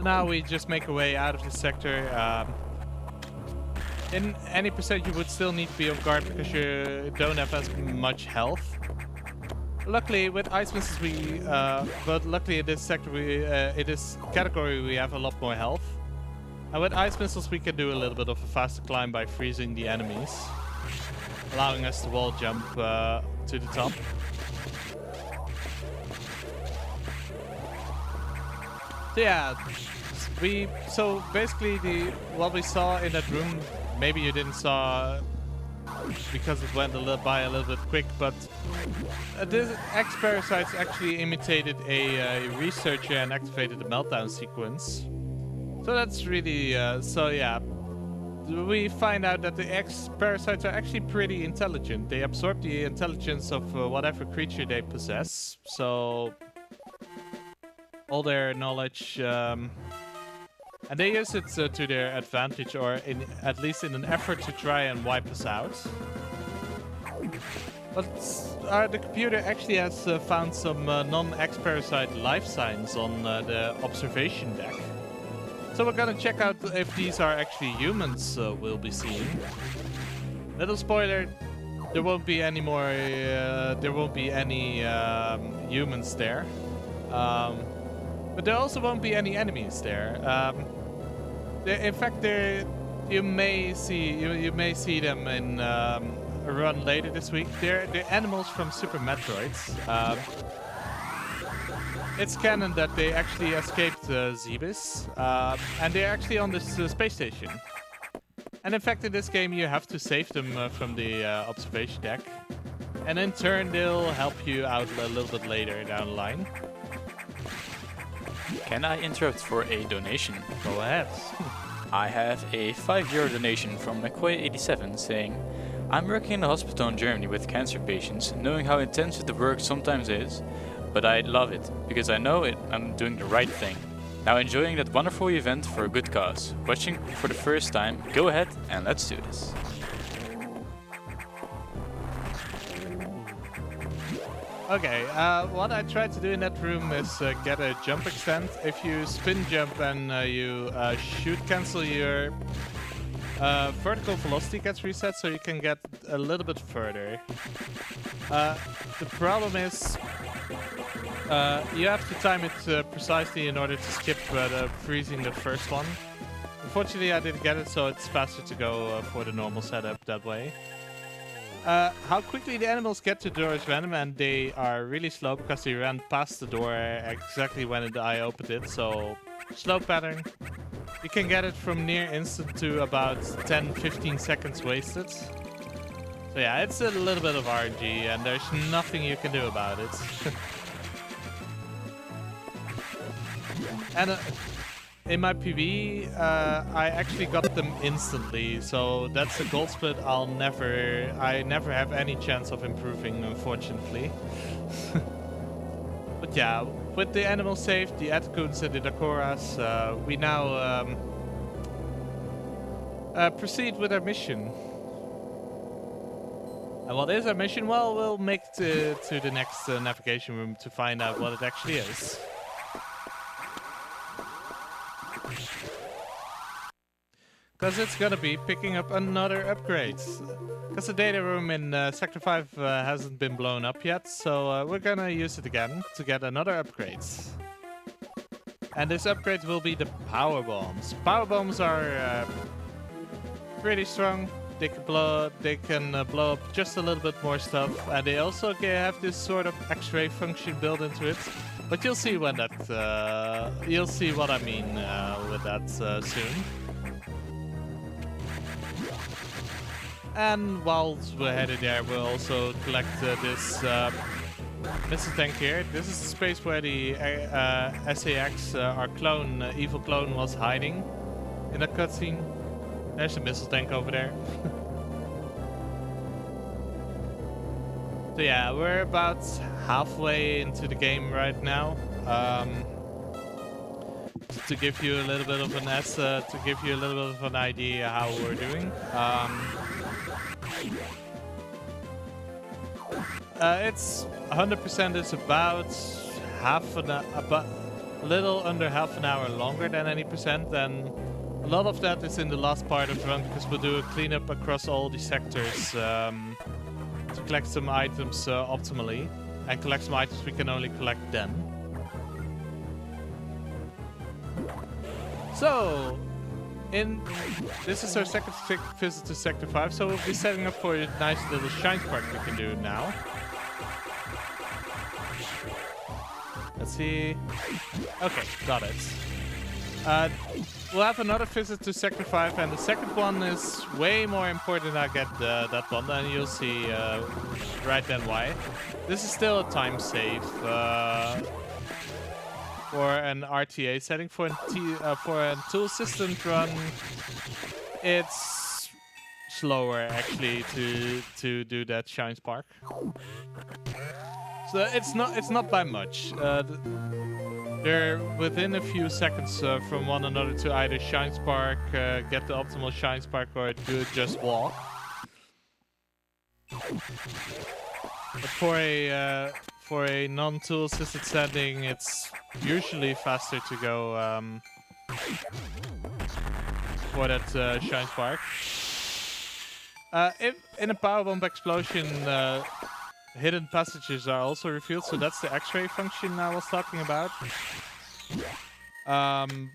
Now we just make our way out of the sector. In any percent, you would still need to be on guard because you don't have as much health. Luckily, with ice missiles, but luckily in this sector, in this category, we have a lot more health. And with ice missiles, we can do a little bit of a faster climb by freezing the enemies, allowing us to wall jump to the top. So yeah, so basically what we saw in that room, maybe you didn't saw because it went by a little bit quick, but this X-Parasites actually imitated a researcher and activated the meltdown sequence. So that's really, so yeah. We find out that the X-Parasites are actually pretty intelligent. They absorb the intelligence of whatever creature they possess. So all their knowledge, and they use it to their advantage, or at least in an effort to try and wipe us out. But the computer actually has found some non-X-Parasite life signs on the observation deck. So we're gonna check out if these are actually humans we'll be seeing. Little spoiler, there won't be any more, there won't be any humans there. But there also won't be any enemies there. In fact, you may see them in a run later this week. They're animals from Super Metroids. It's canon that they actually escaped Zebes, and they're actually on this space station. And in fact, in this game, you have to save them from the observation deck, and in turn, they'll help you out a little bit later down the line. Can I interrupt for a donation? Go ahead. I have a €5 donation from McQuay87 saying, I'm working in a hospital in Germany with cancer patients, knowing how intensive the work sometimes is, but I love it, because I know I'm doing the right thing. Now enjoying that wonderful event for a good cause. Watching for the first time, go ahead and let's do this. Okay, what I tried to do in that room is get a jump extent. If you spin jump and you shoot cancel, your vertical velocity gets reset, so you can get a little bit further. The problem is you have to time it precisely in order to skip freezing the first one. Unfortunately, I didn't get it, so it's faster to go for the normal setup that way. How quickly the animals get to the door is random, and they are really slow because they ran past the door exactly when I opened it, so slow pattern. You can get it from near instant to about 10-15 seconds wasted. So yeah, it's a little bit of RNG, and there's nothing you can do about it. And in my PV, I actually got them instantly, so that's a gold split I never have any chance of improving, unfortunately. But yeah, with the animals saved, the Atacoons and the Dakoras, we now proceed with our mission. And what is our mission? Well, we'll make it to the next navigation room to find out what it actually is. Because it's gonna be picking up another upgrade. Because the data room in Sector 5 hasn't been blown up yet, so we're gonna use it again to get another upgrade. And this upgrade will be the power bombs. Power bombs are pretty strong. They can blow up just a little bit more stuff, and they also have this sort of X-ray function built into it. But you'll see when that you'll see what I mean with that soon. And whilst we're headed there, we'll also collect this missile tank here. This is the space where the SAX, our clone, evil clone, was hiding in that cutscene. There's a missile tank over there. So yeah, we're about halfway into the game right now. To give you a little bit of an idea how we're doing. It's 100% is about a little under half an hour longer than any percent, and a lot of that is in the last part of the run because we'll do a cleanup across all the sectors to collect some items optimally, and collect some items we can only collect then. So, this is our second visit to Sector 5, so we'll be setting up for a nice little shine spark we can do now. Let's see. Okay, got it. We'll have another visit to Sector 5, and the second one is way more important. I get that one, and you'll see right then why. This is still a time save for an RTA setting. For a tool assistant run, it's slower actually to do that shine spark. So it's not by much. They're within a few seconds from one another to either shine spark, get the optimal shine spark, or do just walk. But for a non-tool assisted setting, it's usually faster to go for that shine spark. If in a powerbomb explosion, hidden passages are also revealed, so that's the X-ray function I was talking about. The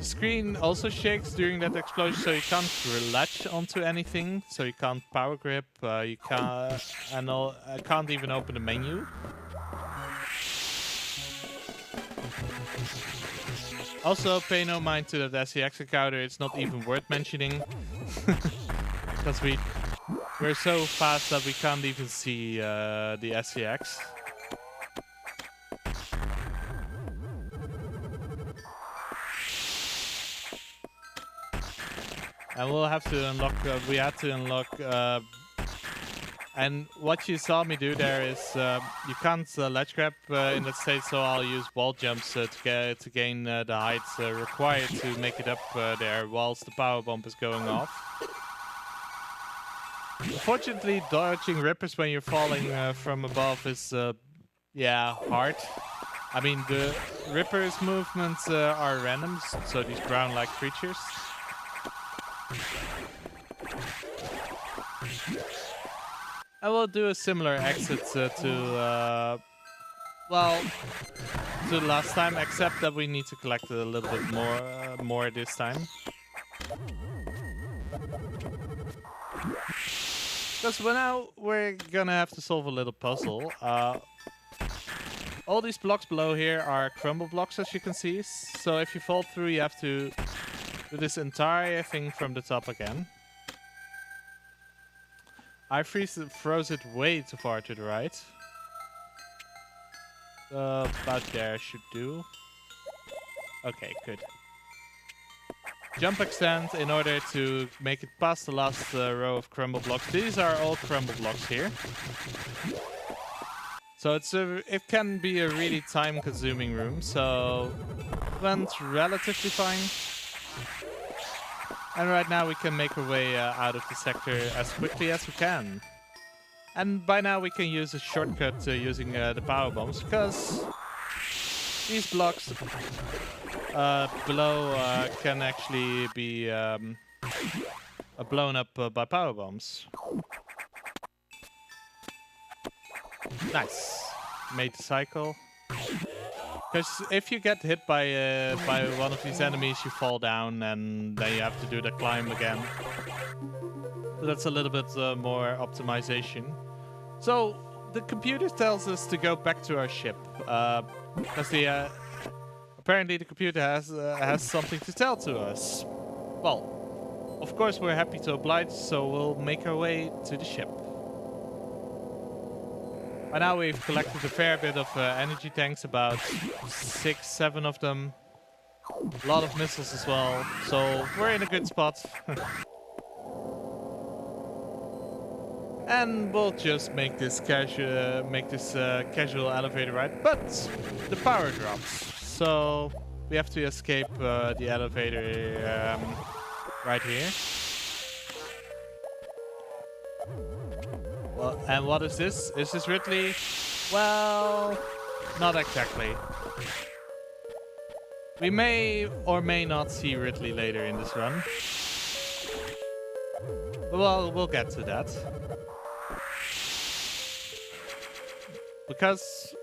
screen also shakes during that explosion, so you can't latch onto anything. So you can't power grip, you can't even open the menu. Also, pay no mind to that SCX encounter. It's not even worth mentioning because we're so fast that we can't even see the SCX. And we'll have to unlock, we had to unlock, and what you saw me do there is, you can't ledge grab in that state, so I'll use wall jumps to gain the height required to make it up there whilst the power bomb is going off. Unfortunately, dodging rippers when you're falling from above is, yeah, hard. I mean, the rippers' movements are random, so these brown-like creatures. I will do a similar exit to last time, except that we need to collect a little bit more this time. Because now we're gonna have to solve a little puzzle. All these blocks below here are crumble blocks, as you can see. So if you fall through, you have to do this entire thing from the top again. I froze it way too far to the right. About there should do. Okay, good. Jump extend in order to make it past the last row of crumble blocks. These are all crumble blocks here. So it can be a really time-consuming room. So it went relatively fine. And right now we can make our way out of the sector as quickly as we can. And by now we can use a shortcut using the power bombs, because these blocks below can actually be blown up by power bombs. Nice. Made the cycle. Because if you get hit by one of these enemies, you fall down, and then you have to do the climb again. So that's a little bit more optimization. So the computer tells us to go back to our ship, because apparently the computer has something to tell to us. Well, of course, we're happy to oblige, so we'll make our way to the ship. By now we've collected a fair bit of energy tanks, about 6, 7 of them. A lot of missiles as well, so we're in a good spot. And we'll just make this casual elevator ride, but the power drops, so we have to escape the elevator right here. Well, and what is this? Is this Ripley? Well, not exactly. We may or may not see Ripley later in this run. Well, we'll get to that. Because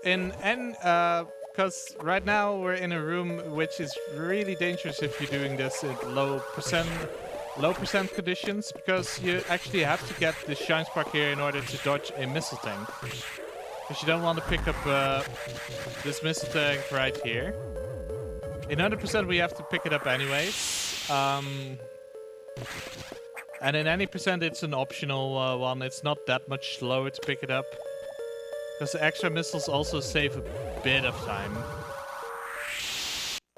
right now we're in a room which is really dangerous if you're doing this in low percent conditions, because you actually have to get the shine spark here in order to dodge a missile tank. Because you don't want to pick up this missile tank right here. In 100% we have to pick it up anyways. And in any percent it's an optional one. It's not that much slower to pick it up. Because the extra missiles also save a bit of time.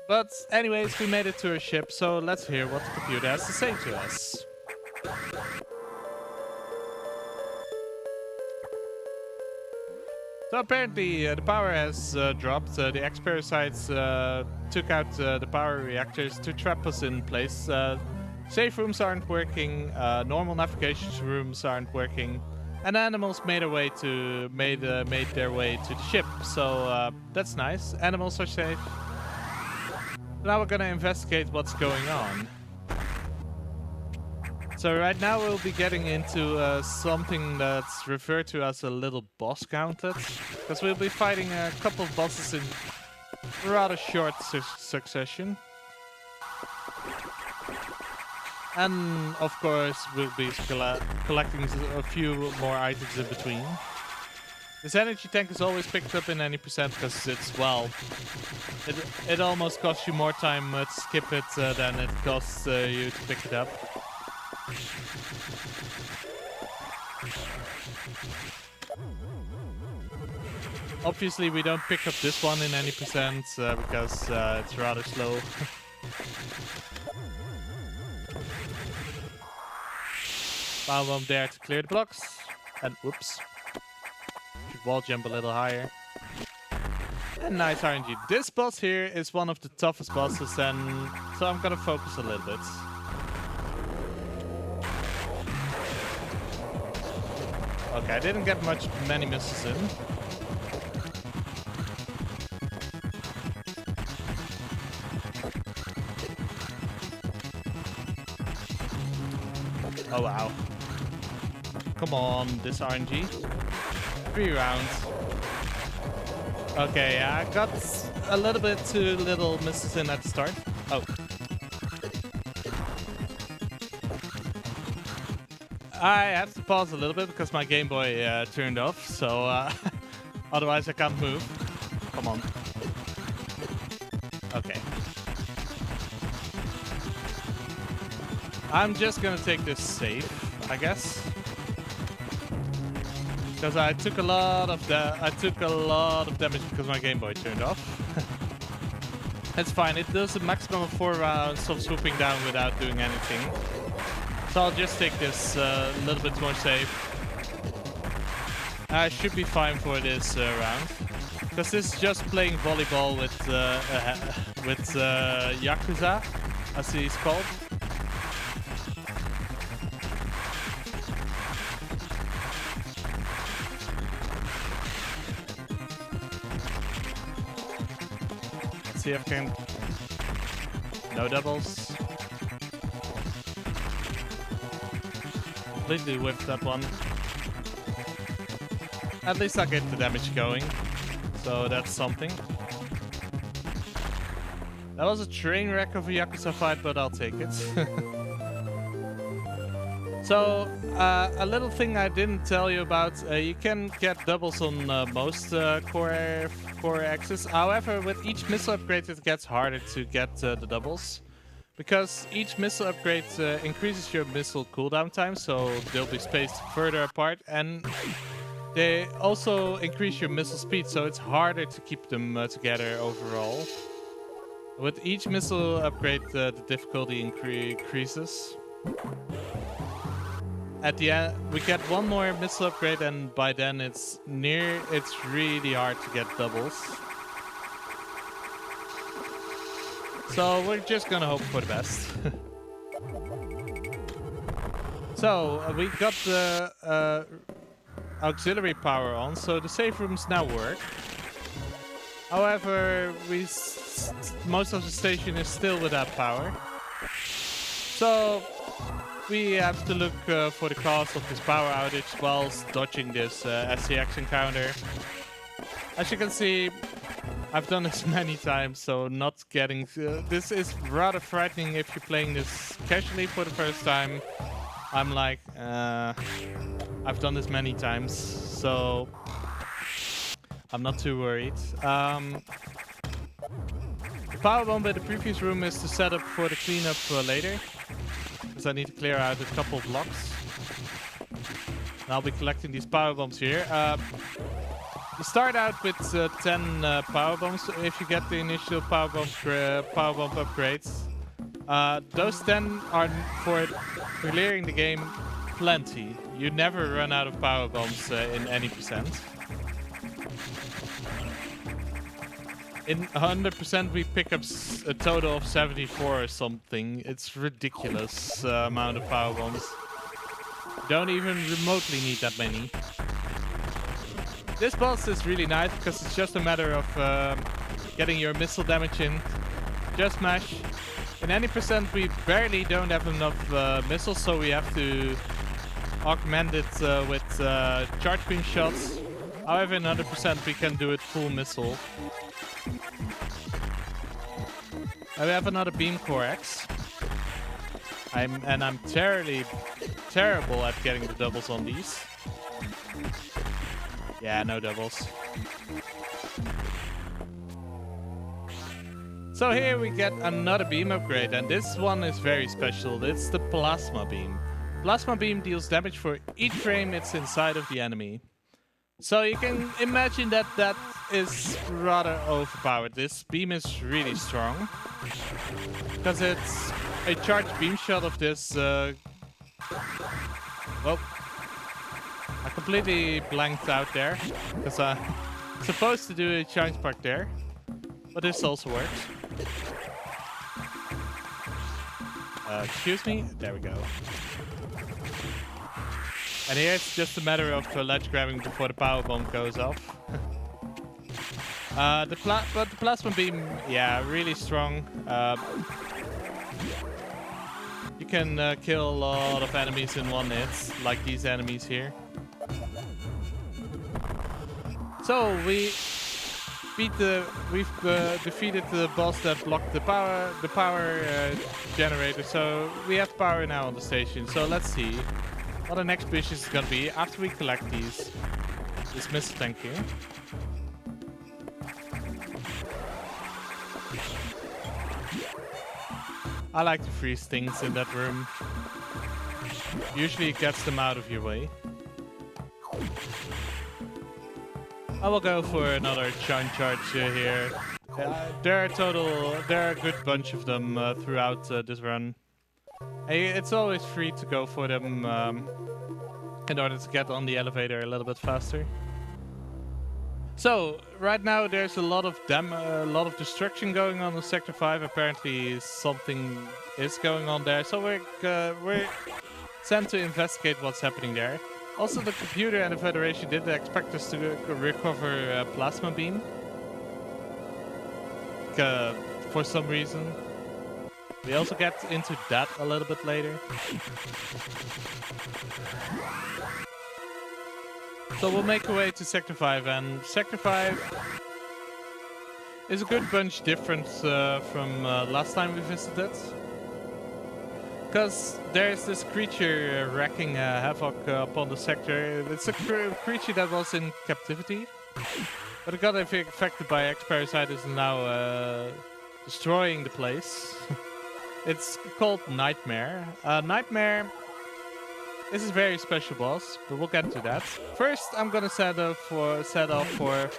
But anyways, we made it to our ship, so let's hear what the computer has to say to us. So apparently the power has dropped. The X-Parasites took out the power reactors to trap us in place. Safe rooms aren't working, normal navigation rooms aren't working. And animals made their way to the ship, so that's nice. Animals are safe. Now we're gonna investigate what's going on. So right now we'll be getting into something that's referred to as a little boss gauntlet, because we'll be fighting a couple of bosses in rather short succession. And of course we'll be collecting a few more items in between. This energy tank is always picked up in any percent because it's, well, it almost costs you more time to skip it than it costs you to pick it up. Obviously we don't pick up this one in any percent because it's rather slow. Found one there to clear the blocks. And whoops. Should wall jump a little higher. And nice RNG. This boss here is one of the toughest bosses, and so I'm gonna focus a little bit. Okay, I didn't get many missiles in. Oh wow. Come on, this RNG. 3 rounds. Okay, I got a little bit too little misses in at the start. Oh. I have to pause a little bit because my Game Boy turned off, so otherwise I can't move. Come on. Okay. I'm just gonna take this safe, I guess. Because I took a lot of damage because my Game Boy turned off. It's fine, it does a maximum of 4 rounds of swooping down without doing anything. So I'll just take this a little bit more safe. I should be fine for this round. Because this is just playing volleyball with Yakuza, as he's called. See if I can... No doubles. Completely whiffed that one. At least I get the damage going. So that's something. That was a train wreck of a Yakuza fight, but I'll take it. So, a little thing I didn't tell you about, you can get doubles on most core axes. However, with each missile upgrade it gets harder to get the doubles. because each missile upgrade increases your missile cooldown time, so they'll be spaced further apart, and they also increase your missile speed, so it's harder to keep them together overall. With each missile upgrade, the difficulty increases. At the end, we get one more missile upgrade, and by then it's really hard to get doubles. So we're just gonna hope for the best. So we got the auxiliary power on, so the save rooms now work. However, most of the station is still without power. So we have to look for the cause of this power outage whilst dodging this SCX encounter. As you can see, I've done this many times, so not getting... this is rather frightening if you're playing this casually for the first time. I'm like, I've done this many times, so I'm not too worried. The power bomb in the previous room is to set up for the cleanup later, because I need to clear out a couple of blocks. And I'll be collecting these power bombs here. You start out with 10 power bombs if you get the initial power bomb upgrades. Those 10 are for clearing the game plenty. You never run out of power bombs in any percent. In 100% we pick up a total of 74 or something. It's ridiculous amount of power bombs. You don't even remotely need that many. This boss is really nice because it's just a matter of getting your missile damage in. Just mash. In any percent we barely don't have enough missiles, so we have to augment it with charge beam shots. However, in 100% we can do it full missile. And we have another beam core X. I'm terrible at getting the doubles on these. Yeah, no doubles. So here we get another beam upgrade, and this one is very special. It's the plasma beam. Plasma beam deals damage for each frame it's inside of the enemy. So you can imagine that that is rather overpowered. This beam is really strong, because it's a charged beam shot of this... well, I completely blanked out there, because I'm supposed to do a charge spark there, but this also works. Excuse me? There we go. And here it's just a matter of ledge grabbing before the power bomb goes off. But the plasma beam, yeah, really strong. You can kill a lot of enemies in one hit, like these enemies here. So we've defeated the boss that blocked the power generator. So we have power now on the station. So let's see what the next mission is gonna be after we collect this missile tank here. I like to freeze things in that room. Usually it gets them out of your way. I will go for another shine charge here. There are a good bunch of them throughout this run. It's always free to go for them in order to get on the elevator a little bit faster. So right now there's a lot of destruction going on in Sector 5. Apparently something is going on there, so we're sent to investigate what's happening there. Also, the computer and the Federation did expect us to recover a plasma beam. For some reason. We also get into that a little bit later. So we'll make our way to Sector 5, and Sector 5 is a good bunch different from last time we visited. Because there's this creature wreaking havoc upon the sector. It's a creature that was in captivity, but it got affected by X-Parasites and is now destroying the place. It's called Nightmare. Nightmare is a very special boss, but we'll get to that. First, I'm gonna set off for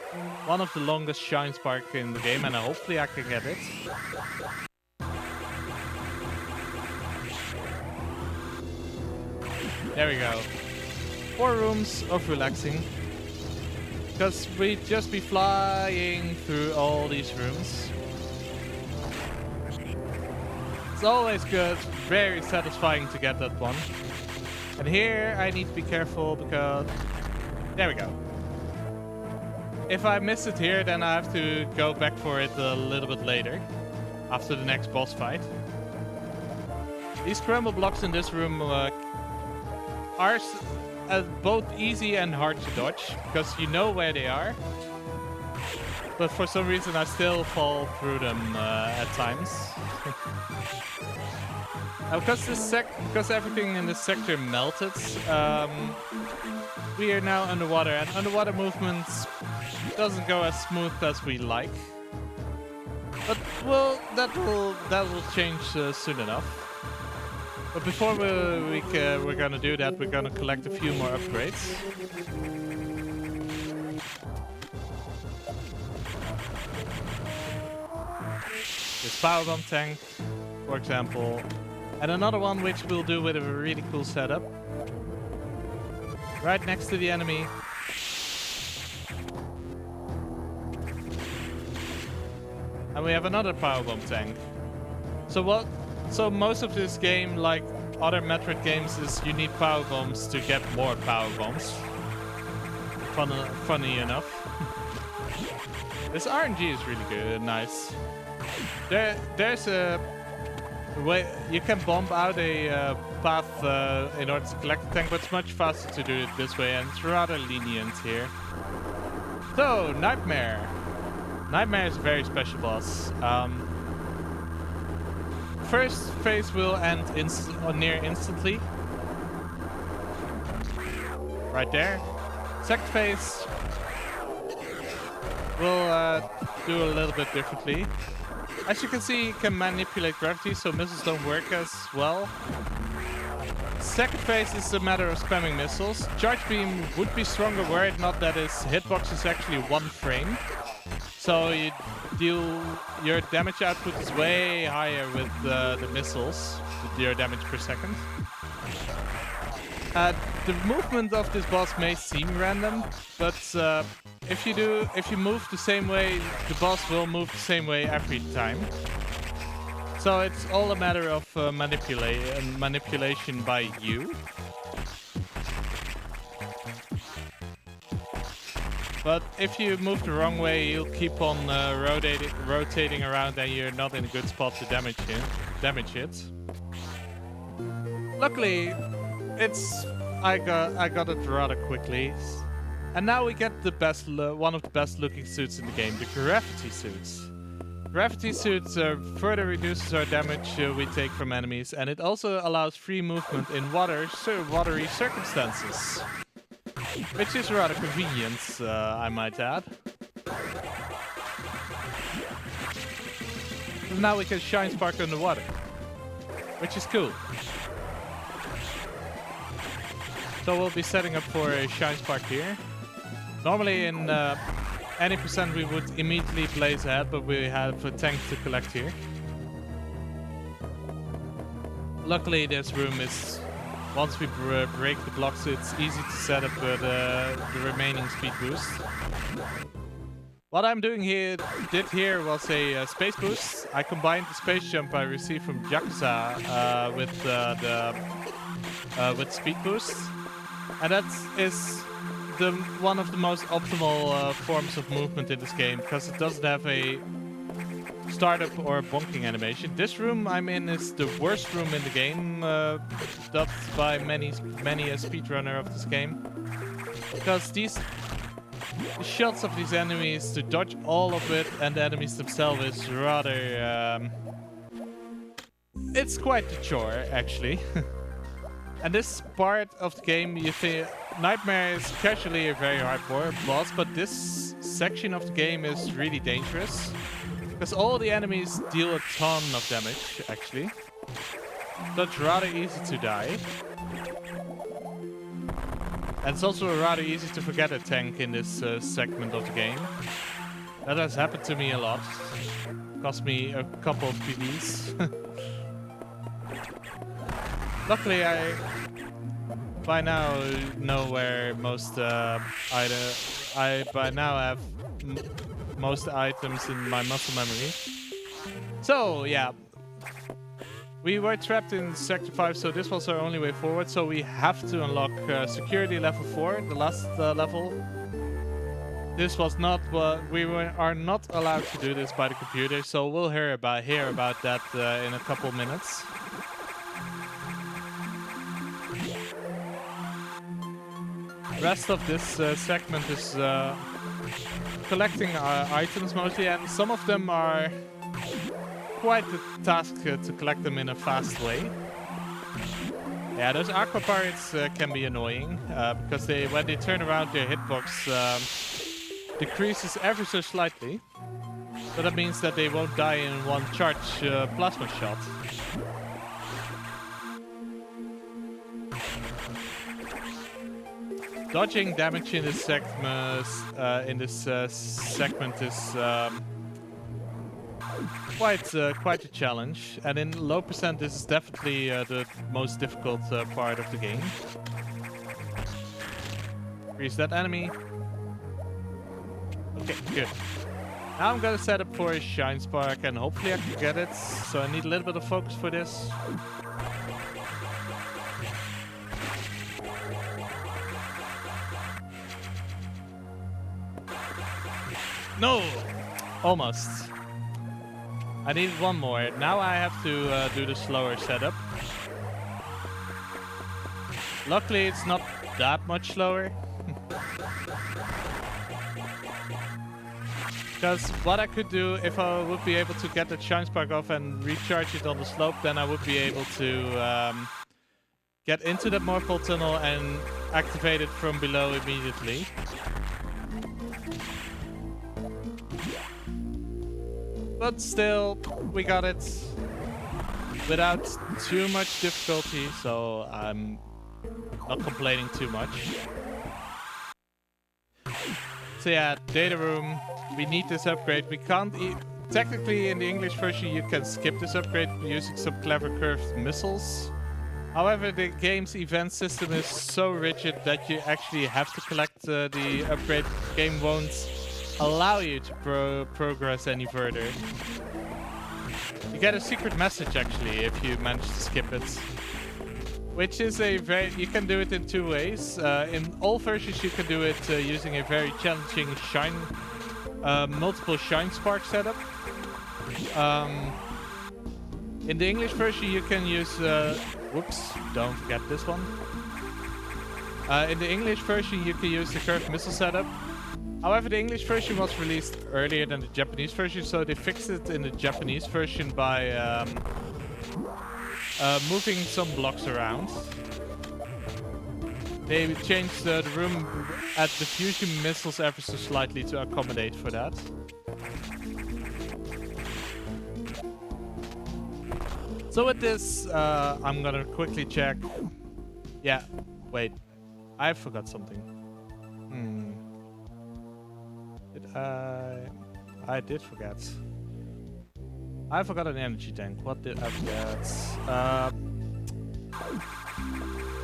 one of the longest shine spark in the game, and hopefully I can get it. There we go. 4 rooms of relaxing. Because we just be flying through all these rooms. It's always good, very satisfying to get that one. And here I need to be careful because... There we go. If I miss it here, then I have to go back for it a little bit later. After the next boss fight. These crumble blocks in this room are both easy and hard to dodge, because you know where they are. But for some reason I still fall through them at times. Because everything in this sector melted, we are now underwater, and underwater movements doesn't go as smooth as we like. But well, that will change soon enough. But before we're gonna do that, we're gonna collect a few more upgrades. This powerbomb tank, for example, and another one which we'll do with a really cool setup. Right next to the enemy. And we have another powerbomb tank. So most of this game, like other Metroid games, is you need power bombs to get more power bombs. Funny enough. This RNG is really good, nice. There's a way you can bomb out a path in order to collect the tank, but it's much faster to do it this way, and it's rather lenient here. So, Nightmare. Nightmare is a very special boss. First phase will end near instantly. Right there. Second phase will do a little bit differently. As you can see, you can manipulate gravity, so missiles don't work as well. Second phase is a matter of spamming missiles. Charge beam would be stronger were it not that his hitbox is actually 1 frame. So your damage output is way higher with the missiles, with your damage per second. The movement of this boss may seem random, but if you move the same way, the boss will move the same way every time. So it's all a matter of manipulation by you. But if you move the wrong way, you'll keep on rotating around, and you're not in a good spot to damage it. Luckily, I got it rather quickly, and now we get the one of the best looking suits in the game, the gravity suits. Gravity suits further reduces our damage we take from enemies, and it also allows free movement in watery circumstances. Which is rather convenient, I might add. And now we can shine spark underwater, which is cool. So we'll be setting up for a shine spark here. Normally in any percent we would immediately blaze ahead, but we have a tank to collect here. Luckily this room is... Once we break the blocks, it's easy to set up the remaining speed boost. What I'm doing here was a space boost. I combined the space jump I received from Yakuza with speed boost, and that is one of the most optimal forms of movement in this game, because it doesn't have a startup or bonking animation. This room I'm in is the worst room in the game, dubbed by many a speedrunner of this game, because the shots of these enemies, to dodge all of it and the enemies themselves, is rather it's quite a chore actually. And this part of the game, you think Nightmare is casually a very hard boss, but this section of the game is really dangerous. Because all the enemies deal a ton of damage, actually. So it's rather easy to die. And it's also rather easy to forget a tank in this segment of the game. That has happened to me a lot. Cost me a couple of PVs. Luckily, I by now know where most I by now have most items in my muscle memory. So yeah, we were trapped in Sector 5, so this was our only way forward. So we have to unlock security level 4, the last level. This was not what we are not allowed to do this by the computer, so we'll hear about that in a couple minutes. The rest of this segment is collecting items mostly, and some of them are quite a task to collect them in a fast way. Yeah, those aqua pirates can be annoying because when they turn around, their hitbox decreases ever so slightly. So that means that they won't die in one charge plasma shot. Dodging damage in this segment is quite a challenge, and in low percent this is definitely the most difficult part of the game. Freeze that enemy. Okay, good. Now I'm gonna set up for a Shine Spark and hopefully I can get it, so I need a little bit of focus for this. No! Almost. I needed one more. Now I have to do the slower setup. Luckily it's not that much slower. Because what I could do, if I would be able to get the Shine Spark off and recharge it on the slope, then I would be able to get into that Morphle tunnel and activate it from below immediately. But still, we got it without too much difficulty, so I'm not complaining too much. So yeah, data room, we need this upgrade. We can't technically in the English version you can skip this upgrade using some clever curved missiles. However, the game's event system is so rigid that you actually have to collect the upgrade. The game won't allow you to progress any further. You get a secret message actually if you manage to skip it. Which is you can do it in two ways. In all versions you can do it using a very challenging multiple Shine Spark setup. In the English version you can use, whoops, don't forget this one. In the English version you can use the curved missile setup. However, the English version was released earlier than the Japanese version, so they fixed it in the Japanese version by moving some blocks around. They changed the room at the fusion missiles ever so slightly to accommodate for that. So with this, I'm gonna quickly check. Yeah, wait, I forgot something. I did forget. I forgot an energy tank. What did I forget?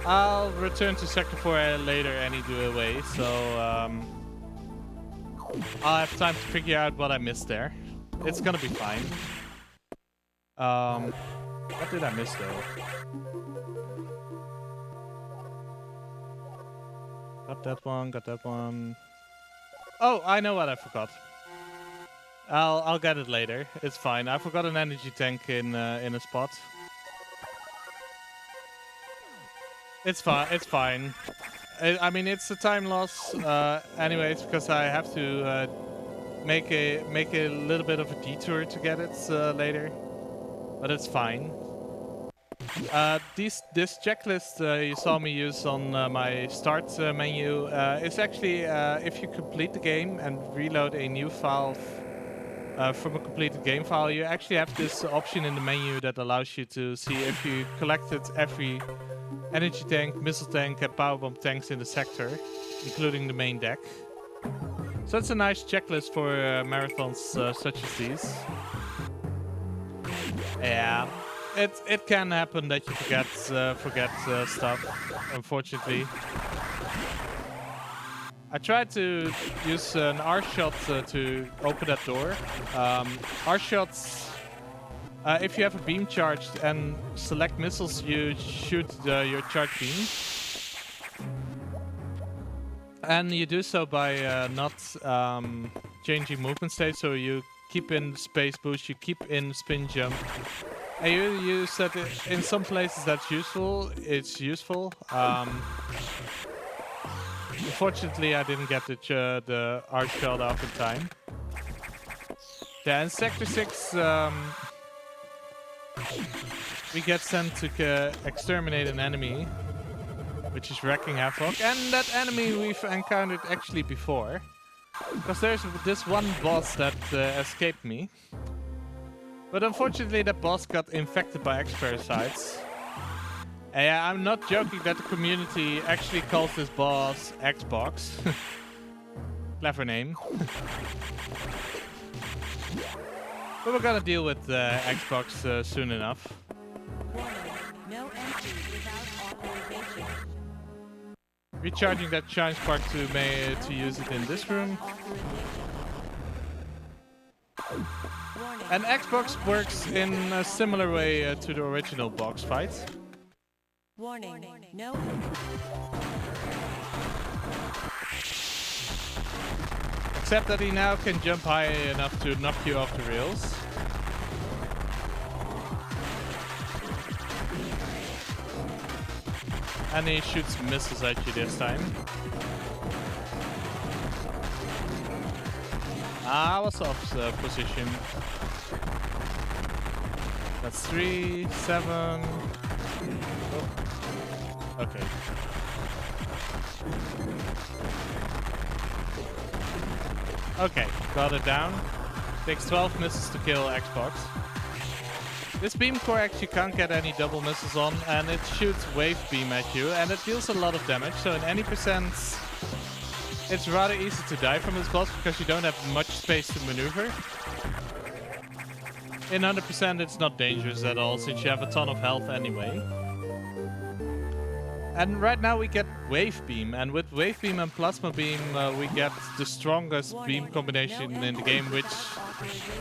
I'll return to Sector 4 later anyway, so I'll have time to figure out what I missed there. It's gonna be fine. What did I miss though? Got that one, got that one. Oh, I know what I forgot. I'll get it later. It's fine. I forgot an energy tank in a spot. It's fine. It's fine. I mean, it's a time loss, anyways, because I have to make a little bit of a detour to get it later. But it's fine. This checklist you saw me use on my start menu is actually if you complete the game and reload a new file from a completed game file, you actually have this option in the menu that allows you to see if you collected every energy tank, missile tank, and powerbomb tanks in the sector, including the main deck. So it's a nice checklist for marathons such as these. Yeah, it can happen that you forget stuff, unfortunately. I tried to use an R-shot to open that door. R-shots, if you have a beam charged and select missiles, you shoot your charged beam. And you do so by not changing movement state, so you keep in space boost, you keep in spin jump. And you use that in some places that's useful, it's useful. Unfortunately, I didn't get the arc shot off in time. Yeah, in Sector 6, we get sent to exterminate an enemy, which is wreaking havoc. And that enemy we've encountered actually before. Because there's this one boss that escaped me. But unfortunately, that boss got infected by X-parasites. Yeah, I'm not joking that the community actually calls this boss Xbox. Clever name. But we're gonna deal with Xbox soon enough. No entry without authorization. Recharging that shine spark to use it in this room. And Xbox works in a similar way to the original box fight. Warning. No. Except that he now can jump high enough to knock you off the rails. And he shoots missiles at you this time. I was off position. That's 3, 7. Oh. Okay. Okay, got it down. Takes 12 missiles to kill Xbox. This beam core actually can't get any double missiles on, and it shoots wave beam at you, and it deals a lot of damage. So in any percent, it's rather easy to die from this boss because you don't have much space to maneuver. In 100%, it's not dangerous at all since you have a ton of health anyway. And right now we get Wave Beam, and with Wave Beam and Plasma Beam we get the strongest beam combination in the game, which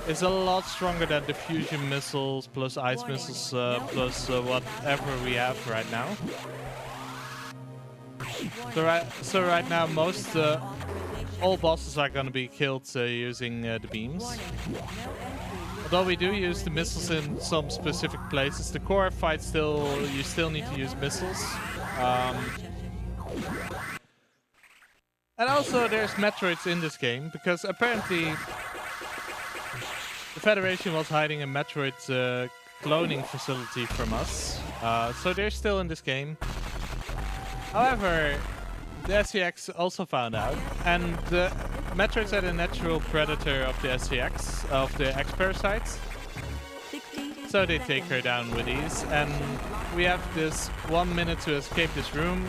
is a lot stronger than the fusion missiles plus ice missiles plus whatever we have right now. So right now most all bosses are gonna be killed using the beams. Although we do use the missiles in some specific places, the core fight you still need to use missiles. And also there's Metroids in this game, because apparently the Federation was hiding a Metroid cloning facility from us. So they're still in this game. However, the SCX also found out, and the Metroids are the natural predator of the SCX, of the X-parasites. So they take her down with ease, and we have this 1 minute to escape this room.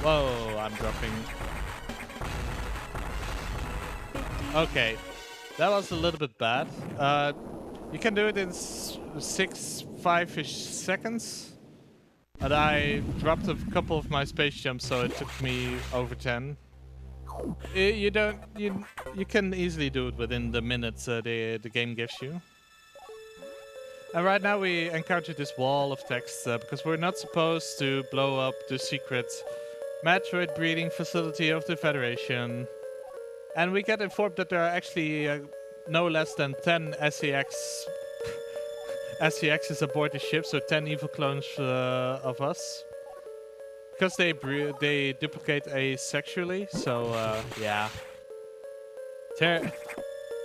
Whoa, I'm dropping. Okay, that was a little bit bad. You can do it in 5-ish seconds. And I dropped a couple of my space jumps, so it took me over 10. You can easily do it within the minutes the game gives you. And right now we encounter this wall of text because we're not supposed to blow up the secret Metroid breeding facility of the Federation. And we get informed that there are actually no less than 10 SCXs aboard the ship, so 10 evil clones of us. Because they duplicate asexually, so yeah.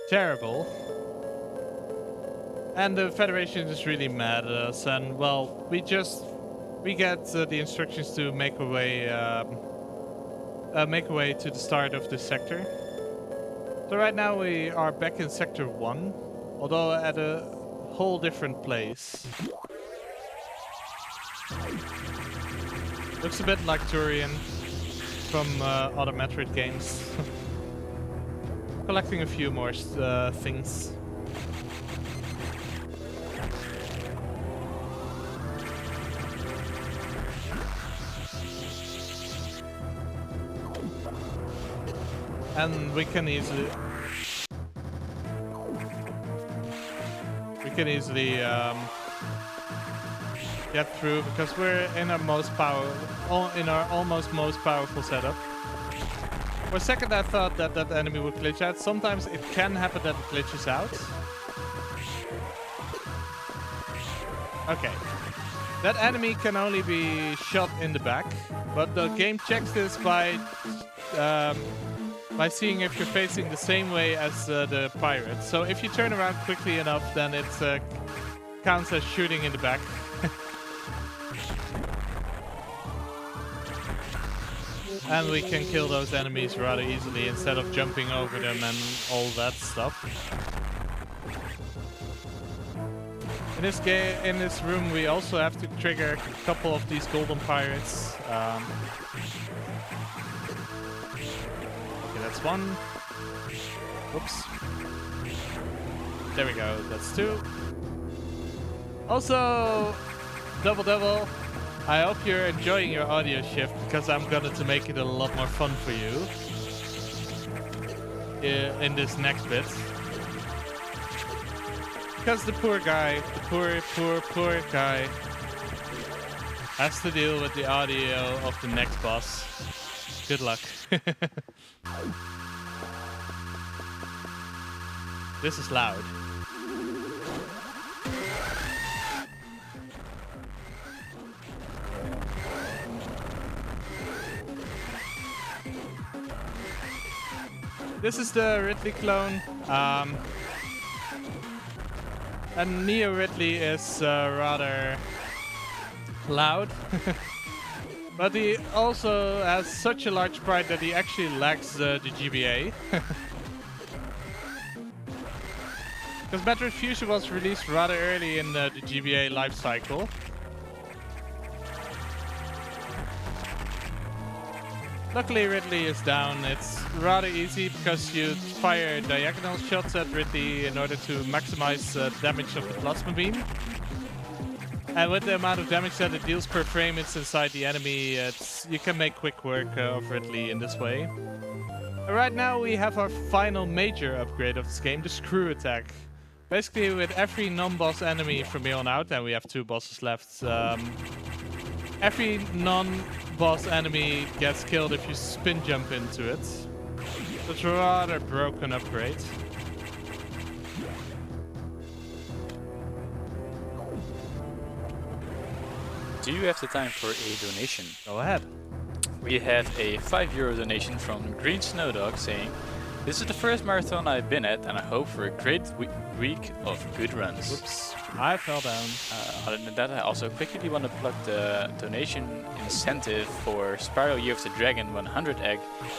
Terrible. And the Federation is really mad at us, and well, we get the instructions to make our way to the start of this sector. So right now we are back in Sector 1, although at a whole different place. Looks a bit like Turian from other Metroid games. Collecting a few more things. And we can easily get through because we're in our almost most powerful setup. For a second I thought that that enemy would glitch out. Sometimes it can happen that it glitches out. Okay. That enemy can only be shot in the back, but the game checks this by seeing if you're facing the same way as the pirate. So if you turn around quickly enough, then it counts as shooting in the back. And we can kill those enemies rather easily instead of jumping over them and all that stuff. In this room we also have to trigger a couple of these golden pirates. Okay, that's one. Whoops. There we go, that's two. Also, double. I hope you're enjoying your audio shift because I'm going to make it a lot more fun for you in this next bit. Because the poor guy, the poor guy has to deal with the audio of the next boss. Good luck. This is loud. This is the Ripley clone, and Neo Ripley is rather loud, but he also has such a large sprite that he actually lacks the GBA. Because Metroid Fusion was released rather early in the GBA life cycle. Luckily Ridley is down. It's rather easy because you fire diagonal shots at Ridley in order to maximize damage of the plasma beam. And with the amount of damage that it deals per frame it's inside the enemy, you can make quick work of Ridley in this way. And right now we have our final major upgrade of this game, the Screw Attack. Basically with every non-boss enemy from here on out, and we have 2 bosses left, every non-boss enemy gets killed if you spin jump into it. It's a rather broken upgrade. Do you have the time for a donation? Go ahead. We have a €5 donation from Green Snowdog saying, "This is the first marathon I've been at and I hope for a great week of good runs." Whoops, I fell down. Other than that, I also quickly want to plug the donation incentive for Spiral Year of the Dragon 100 egg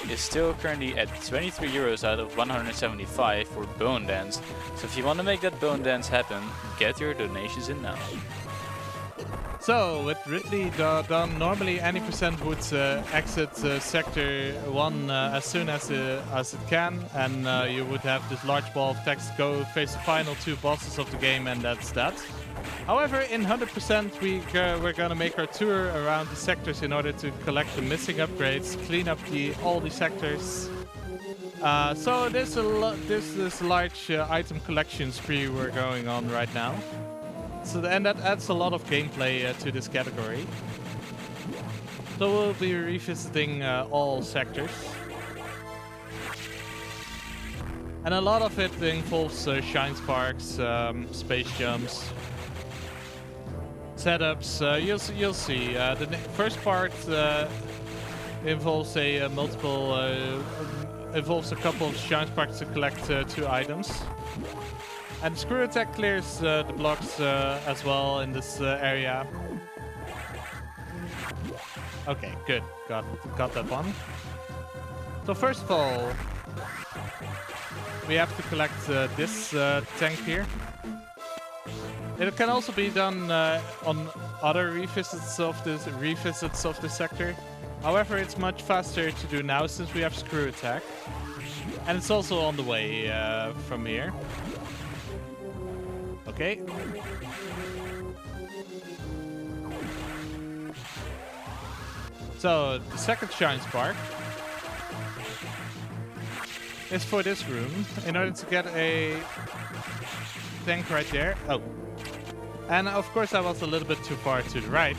is still currently at €23 out of 175 for Bone Dance. So if you want to make that Bone Dance happen, get your donations in now. So, with Ridley done, normally any percent would exit Sector 1 as soon as it can, and you would have this large ball of text go face the final 2 bosses of the game, and that's that. However, in 100% we're gonna make our tour around the sectors in order to collect the missing upgrades, clean up all the sectors. So this is large item collection spree we're going on right now. So and that adds a lot of gameplay to this category. So we'll be revisiting all sectors. And a lot of it involves shine sparks, space jumps, setups. You'll see. The first part involves involves a couple of shine sparks to collect 2 items. And Screw Attack clears the blocks as well in this area. Okay, good. Got that one. So first of all, we have to collect this tank here. It can also be done on other revisits of this sector. However, it's much faster to do now since we have screw attack, and it's also on the way from here. Okay. So the second shine spark is for this room in order to get a tank right there. Oh. And of course I was a little bit too far to the right.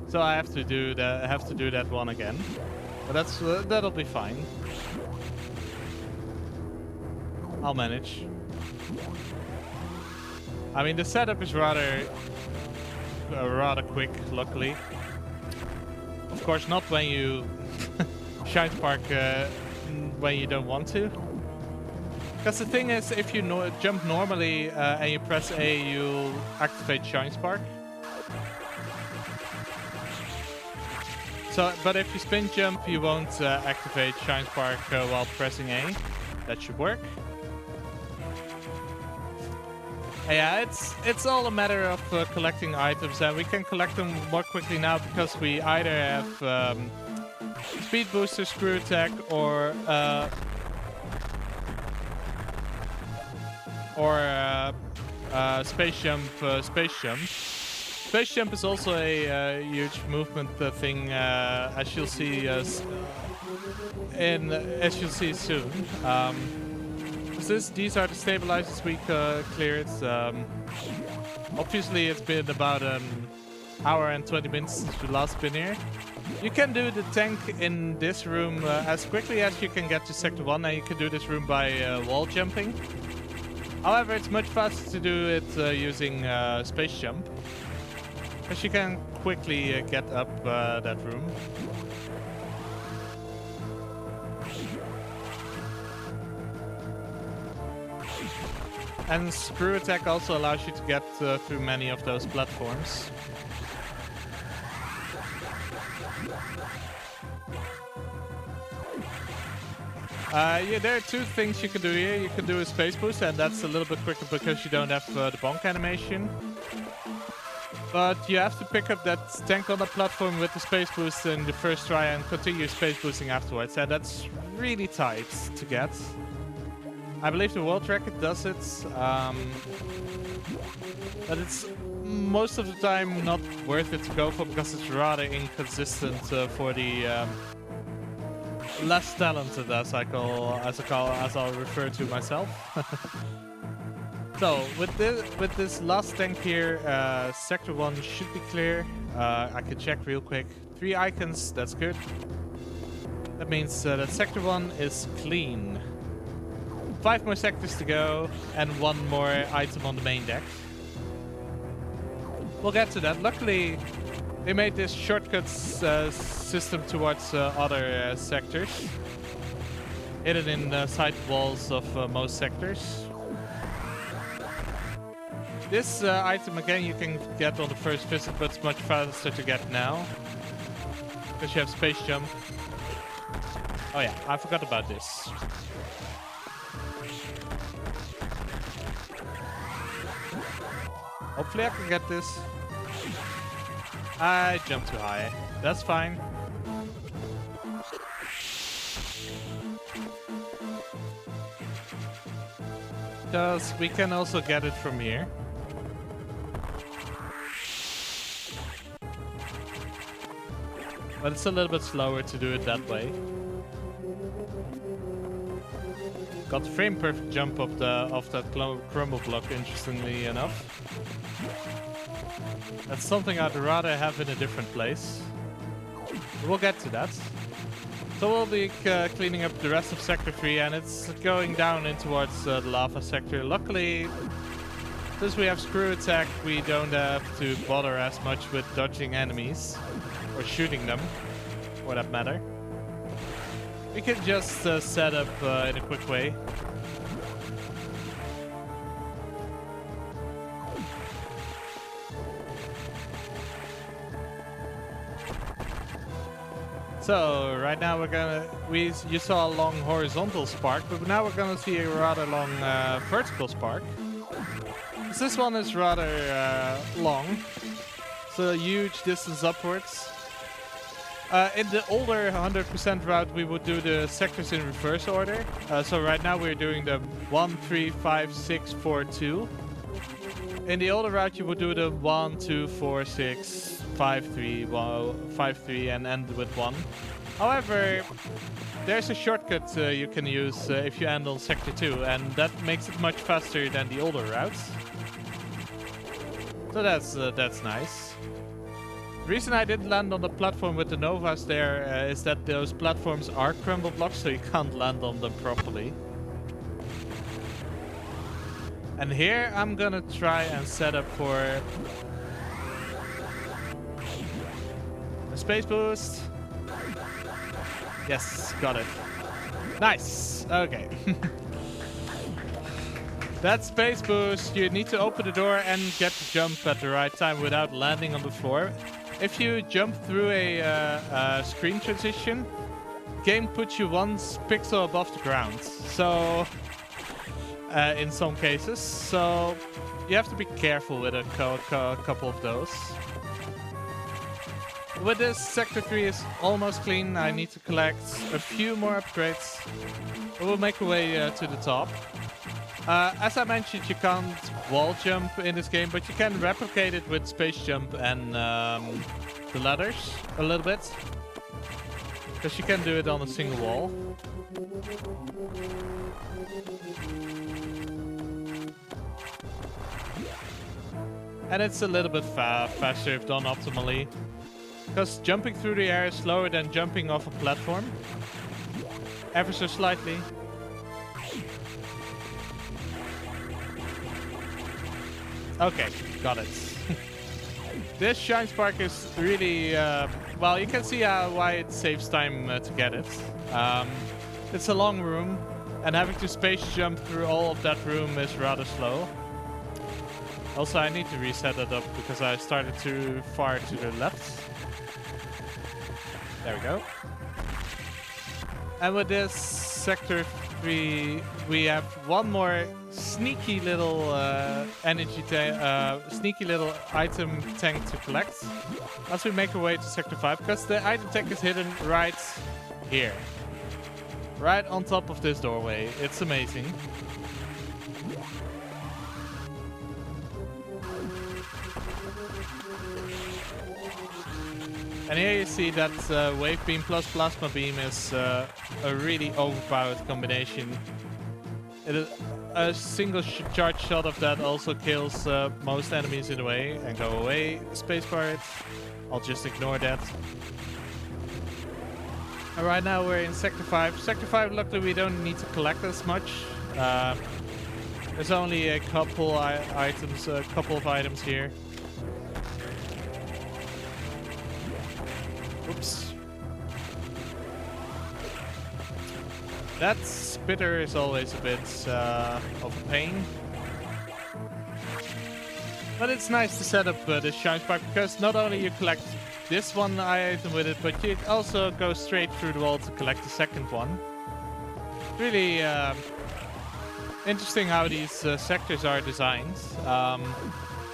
So I have to do that one again. But that'll be fine. I'll manage. I mean, the setup is rather quick, luckily. Of course, not when you shine spark when you don't want to. Because the thing is, if you jump normally and you press A, you'll activate shine spark. So, but if you spin jump, you won't activate shine spark while pressing A. That should work. Yeah, it's all a matter of collecting items, and we can collect them more quickly now because we either have speed booster, screw attack, or space jump. Space jump is also a huge movement thing, as you'll see soon. These are the stabilizers we cleared. Obviously, it's been about an hour and 20 minutes since we last been here. You can do the tank in this room as quickly as you can get to Sector 1, and you can do this room by wall jumping. However, it's much faster to do it using space jump, because you can quickly get up that room. And screw attack also allows you to get through many of those platforms. Yeah, there are two things you can do here. You can do a space boost, and that's a little bit quicker because you don't have the bonk animation. But you have to pick up that tank on the platform with the space boost in the first try and continue space boosting afterwards, and that's really tight to get. I believe the world record does it, but it's most of the time not worth it to go for because it's rather inconsistent for the less talented, as I'll refer to myself. So with this last tank here, Sector 1 should be clear. I can check real quick. 3 icons, that's good. That means that Sector 1 is clean. 5 more sectors to go, and 1 more item on the main deck. We'll get to that. Luckily, they made this shortcuts system towards other sectors, hidden in the side walls of most sectors. This item, again, you can get on the first visit, but it's much faster to get now, because you have space jump. Oh yeah, I forgot about this. Hopefully I can get this. I jumped too high. That's fine. Because we can also get it from here. But it's a little bit slower to do it that way. Got the frame perfect jump of that crumble block, interestingly enough. That's something I'd rather have in a different place. We'll get to that. So we'll be cleaning up the rest of Sector 3, and it's going down in towards the lava sector. Luckily, since we have screw attack, we don't have to bother as much with dodging enemies or shooting them, for that matter. We can just set up in a quick way. So right now you saw a long horizontal spark, but now we're gonna see a rather long vertical spark. This one is rather long, so a huge distance upwards. In the older 100% route, we would do the sectors in reverse order. So right now we're doing the 1, 3, 5, 6, 4, 2. In the older route, you would do the 1, 2, 4, 6, 5, 3, 5, 3, and end with 1. However, there's a shortcut you can use if you end on sector 2, and that makes it much faster than the older routes. So that's nice. The reason I didn't land on the platform with the Novas there is that those platforms are crumble blocks, so you can't land on them properly. And here I'm gonna try and set up for a space boost. Yes, got it. Nice. Okay. That space boost, you need to open the door and get the jump at the right time without landing on the floor. If you jump through a screen transition, game puts you 1 pixel above the ground. So, in some cases, so you have to be careful with a couple of those. With this, Sector 3 is almost clean. I need to collect a few more upgrades. We'll make our way to the top. As I mentioned, you can't wall jump in this game, but you can replicate it with space jump and the ladders a little bit. Because you can do it on a single wall. And it's a little bit faster if done optimally. Because jumping through the air is slower than jumping off a platform. Ever so slightly. Okay, got it. This Shine Spark is really... well, you can see why it saves time to get it. It's a long room, and having to space jump through all of that room is rather slow. Also, I need to reset it up because I started too far to the left. There we go. And with this Sector 3, we have one more sneaky little sneaky little item tank to collect as we make our way to Sector 5, because the item tank is hidden right here. Right on top of this doorway. It's amazing. And here you see that Wave Beam plus Plasma Beam is a really overpowered combination. A single charge shot of that also kills most enemies in the way. And go away, Space Pirate. I'll just ignore that. And right now we're in Sector 5. Sector 5, luckily we don't need to collect as much. There's only a couple of items here. Oops. That spitter is always a bit of a pain. But it's nice to set up this Shine Spark, because not only you collect this one item with it, but you also go straight through the wall to collect the second one. Really interesting how these sectors are designed.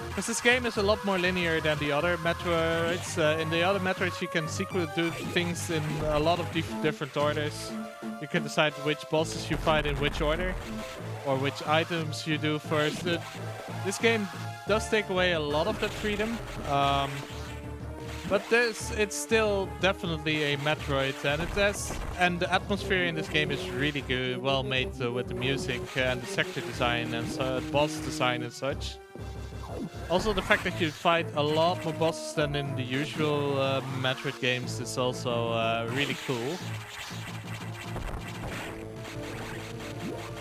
Because this game is a lot more linear than the other Metroids. In the other Metroids you can do things in a lot of different orders. You can decide which bosses you fight in which order, or which items you do first. This game does take away a lot of that freedom. But it's still definitely a Metroid, and the atmosphere in this game is really good, well made with the music and the sector design and boss design and such. Also, the fact that you fight a lot more bosses than in the usual Metroid games is also really cool.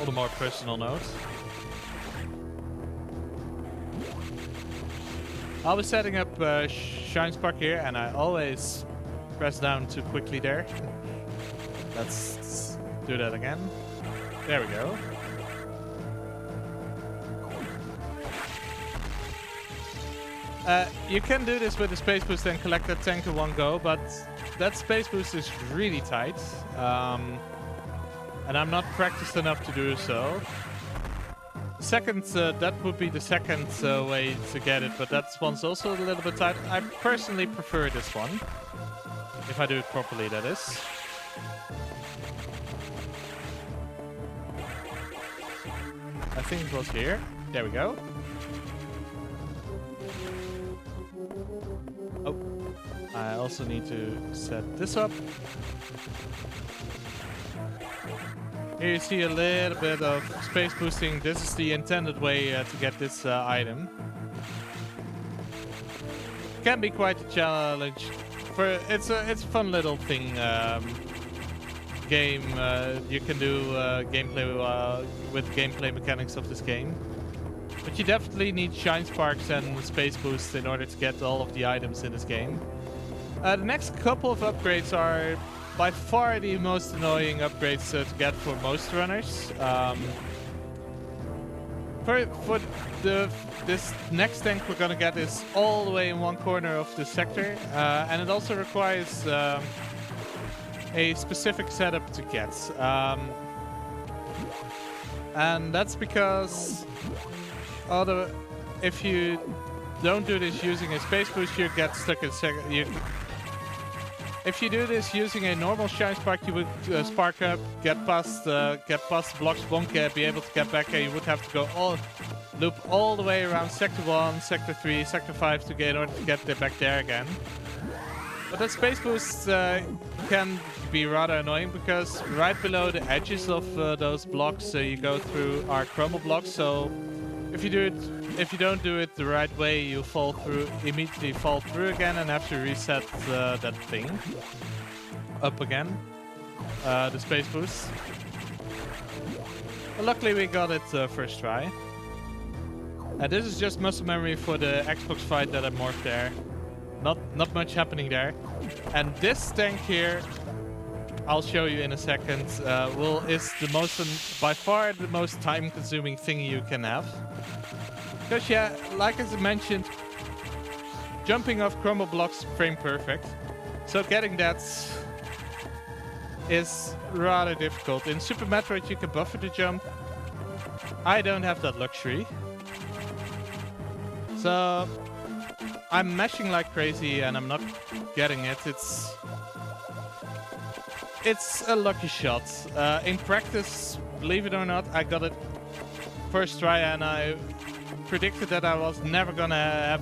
On a more personal note. I was setting up Shine Spark here, and I always press down too quickly there. Let's do that again. There we go. You can do this with the space boost and collect that tank in one go, but that space boost is really tight. And I'm not practiced enough to do so. Second, that would be the second way to get it, but that one's also a little bit tight. I personally prefer this one. If I do it properly, that is. I think it was here. There we go. Oh, I also need to set this up. Here you see a little bit of space boosting. This is the intended way to get this item. Can be quite a challenge. It's a fun little thing. Game you can do gameplay with gameplay mechanics of this game. But you definitely need shine sparks and space boosts in order to get all of the items in this game. The next couple of upgrades are by far the most annoying upgrades to get for most runners. For this next tank we're gonna get is all the way in one corner of the sector, and it also requires a specific setup to get. And that's because if you don't do this using a space boost, you get stuck in second. If you do this using a normal shine spark, you would spark up, get past the blocks, won't be able to get back, and you would have to go loop all the way around Sector 1, Sector 3, Sector 5 to get in order to get back there again. But that space boost can be rather annoying because right below the edges of those blocks you go through are crumble blocks. So if you don't do it the right way, you immediately fall through again and have to reset that thing up again. The space boost. But luckily we got it first try. And this is just muscle memory for the Xbox fight that I morphed there. Not much happening there. And this tank here, I'll show you in a second, is the by far the most time-consuming thing you can have. Because yeah, like as I mentioned, jumping off crumble blocks frame perfect. So getting that is rather difficult. In Super Metroid you can buffer the jump. I don't have that luxury. So I'm mashing like crazy and I'm not getting it. It's a lucky shot. In practice, believe it or not, I got it first try and I predicted that I was never gonna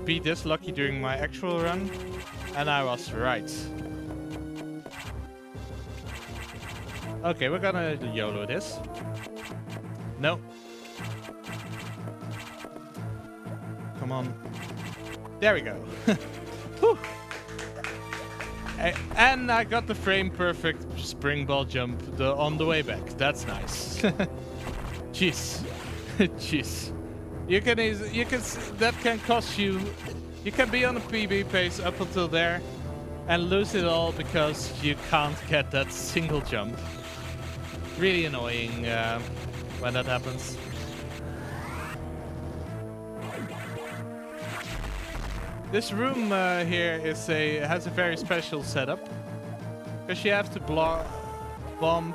be this lucky during my actual run, and I was right. Okay, we're gonna YOLO this. No. Come on. There we go. Whew. And I got the frame perfect spring ball jump on the way back. That's nice. Jeez. Jeez. That can cost you. You can be on a PB pace up until there and lose it all because you can't get that single jump. Really annoying when that happens. This room here has a very special setup because you have to bomb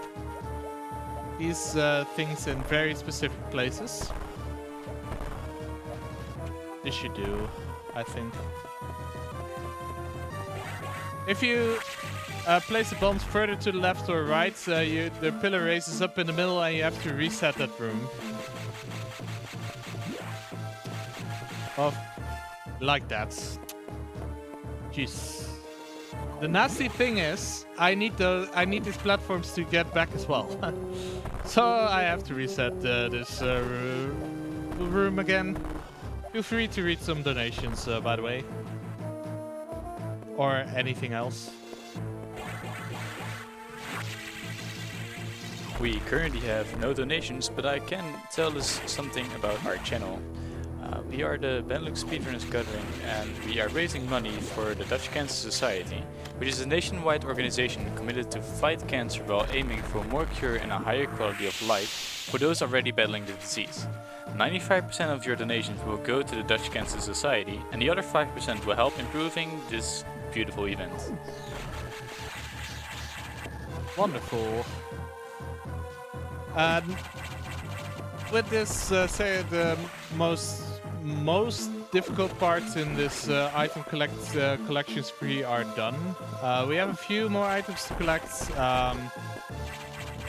these things in very specific places. This should do, I think. If you place the bombs further to the left or right, the pillar raises up in the middle and you have to reset that room. Like that. Jeez. The nasty thing is, I need these platforms to get back as well. So I have to reset this room again. Feel free to read some donations, by the way. Or anything else. We currently have no donations, but I can tell us something about our channel. We are the Benelux Speedrunner Gathering, and we are raising money for the Dutch Cancer Society, which is a nationwide organization committed to fight cancer while aiming for more cure and a higher quality of life for those already battling the disease. 95% of your donations will go to the Dutch Cancer Society, and the other 5% will help improving this beautiful event. Wonderful. And with this, say the most difficult parts in this item collection spree are done. We have a few more items to collect, a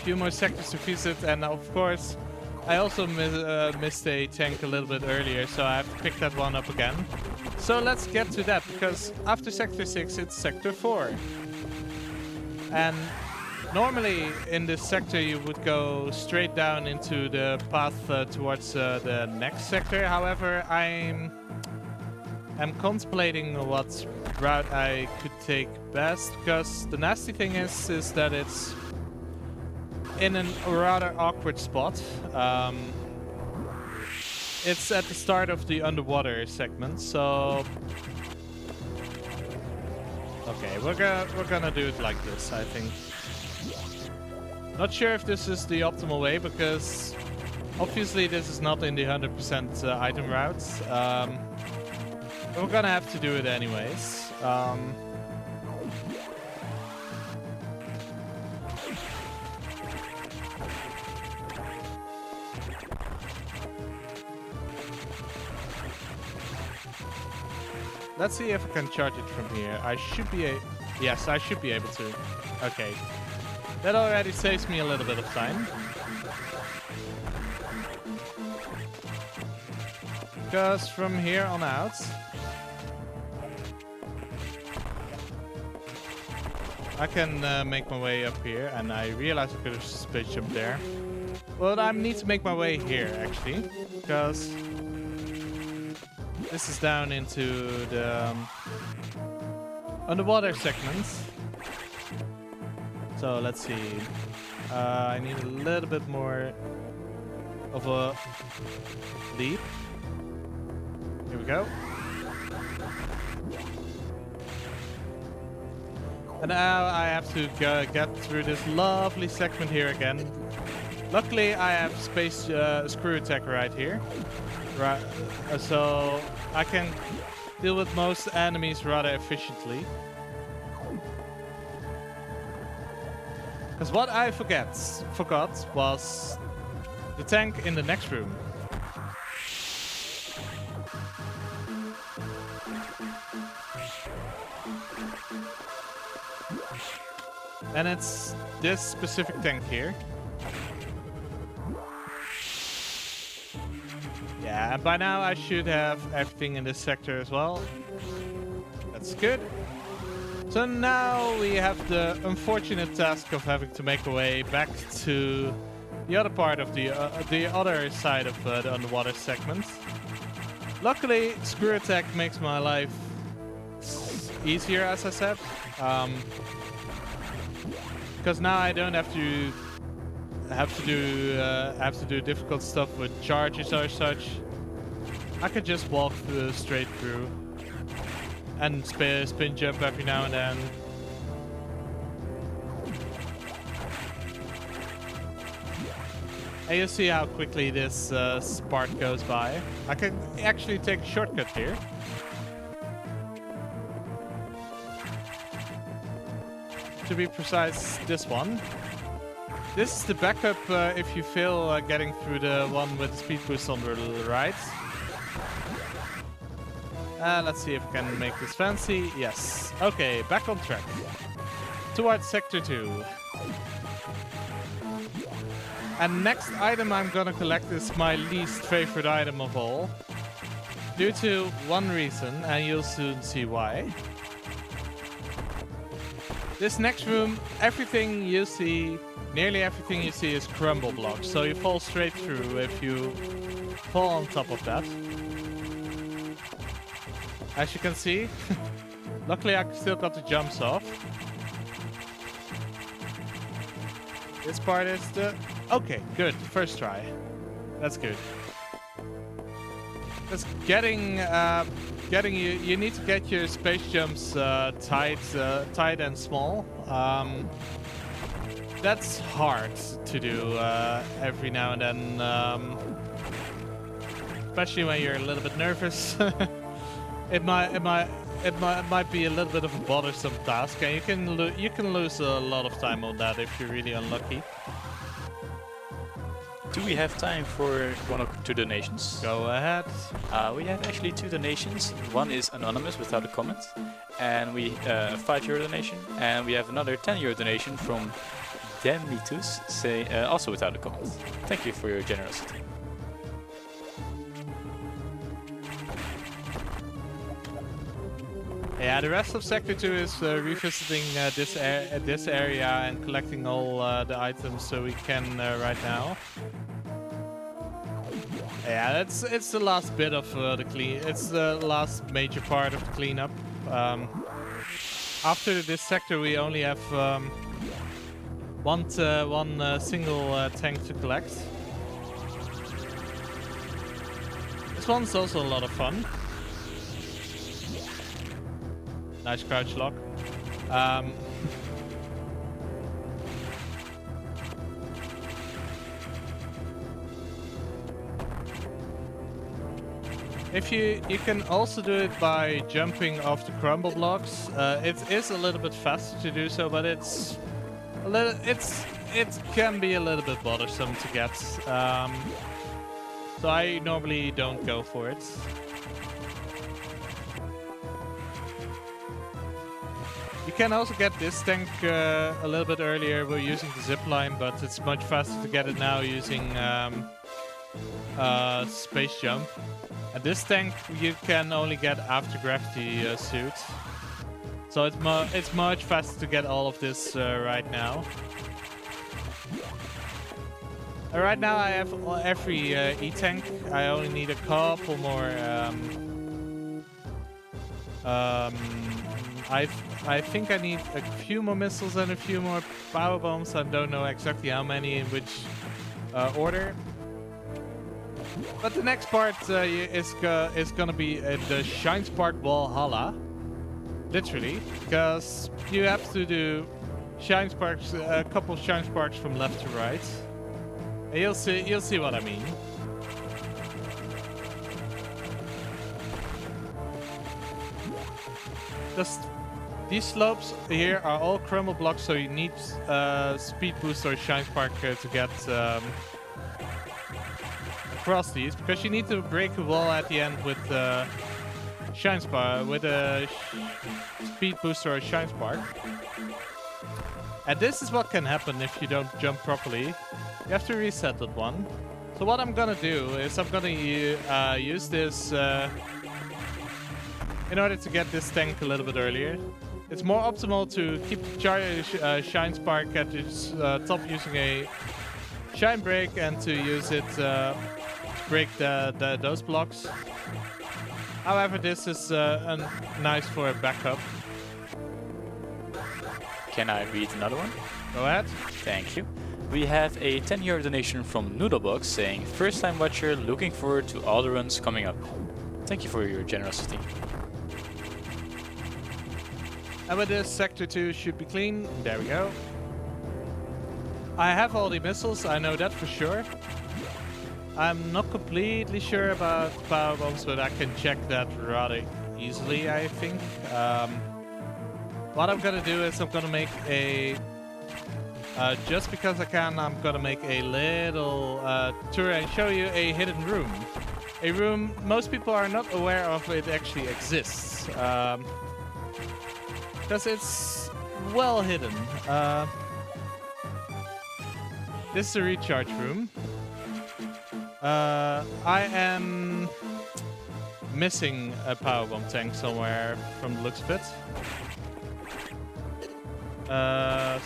few more sectors to visit, and of course, I also missed a tank a little bit earlier, so I have to pick that one up again. So let's get to that, because after Sector 6, it's Sector 4. And normally in this sector you would go straight down into the path towards the next sector. However, I'm contemplating what route I could take best, because the nasty thing is that it's in a rather awkward spot. It's at the start of the underwater segment, so okay, we're gonna do it like this, I think. Not sure if this is the optimal way, because obviously this is not in the 100% item routes. We're gonna have to do it anyways. Let's see if I can charge it from here. I should be yes, I should be able to. Okay. That already saves me a little bit of time. Because from here on out, I can make my way up here, and I realize I could have space jumped there. Well, I need to make my way here, actually, because this is down into the underwater segment. So let's see. I need a little bit more of a leap. Here we go. And now I have to get through this lovely segment here again. Luckily, I have space screw attack right here. Right, so I can deal with most enemies rather efficiently. Because what I forgot was the tank in the next room. And it's this specific tank here. Yeah, and by now I should have everything in this sector as well. That's good. So now we have the unfortunate task of having to make our way back to the other part of the other side of the underwater segment. Luckily, screw attack makes my life easier, as I said, because now I don't have to do difficult stuff with charges or such. I could just walk straight through and spin jump every now and then. And you'll see how quickly this part goes by. I can actually take a shortcut here. To be precise, this one. This is the backup if you fail getting through the one with the speed boost on the right. Let's see if I can make this fancy. Yes. Okay, back on track. Towards Sector 2. And next item I'm gonna collect is my least favorite item of all. Due to one reason, and you'll soon see why. This next room, everything you see, nearly everything you see is crumble blocks. So you fall straight through if you fall on top of that. As you can see, luckily I still got the jumps off. This part is the... Okay, good. First try. That's good. Just getting you need to get your space jumps tight and small. That's hard to do every now and then, especially when you're a little bit nervous. it might be a little bit of a bothersome task, and you can lose a lot of time on that if you're really unlucky. Do we have time for one or two donations? Go ahead. We have actually two donations. One is anonymous without a comment, and we a €5 donation, and we have another €10 donation from Demitus, also without a comment. Thank you for your generosity. Yeah, the rest of Sector 2 is revisiting this area and collecting all the items so we can right now. Yeah, it's the last bit of the clean. It's the last major part of the cleanup. After this sector, we only have one single tank to collect. This one's also a lot of fun. Nice crouch lock. If you can also do it by jumping off the crumble blocks. It is a little bit faster to do so, but it can be a little bit bothersome to get. So I normally don't go for it. You can also get this tank a little bit earlier. We're using the zip line, but it's much faster to get it now using space jump. And this tank you can only get after gravity suit. So it's much faster to get all of this right now. Right now I have every E-tank. I only need a couple more. I think I need a few more missiles and a few more power bombs. I don't know exactly how many in which order. But the next part is gonna be the Shine Spark Valhalla, literally, because you have to do Shine Sparks, a couple of Shine Sparks from left to right. And you'll see what I mean. Just these slopes here are all crumble blocks, so you need speed boost or Shine Spark to get across these, because you need to break a wall at the end with Shine Spark, with a speed boost or a Shine Spark. And this is what can happen if you don't jump properly. You have to reset that one. So what I'm gonna do is I'm gonna use this in order to get this tank a little bit earlier. It's more optimal to keep Shine Spark at its top using a Shine Break and to use it to break those blocks. However, this is nice for a backup. Can I read another one? Go ahead. Thank you. We have a €10 donation from Noodlebox saying, first time watcher, looking forward to all the runs coming up. Thank you for your generosity. And with this, Sector 2 should be clean. There we go. I have all the missiles, I know that for sure. I'm not completely sure about power bombs, but I can check that rather easily, I think. What I'm gonna do is I'm gonna make a... just because I can, I'm gonna make a little tour and show you a hidden room. A room most people are not aware of it actually exists. Because it's well hidden. This is a recharge room. I am missing a power bomb tank somewhere from the looks of it.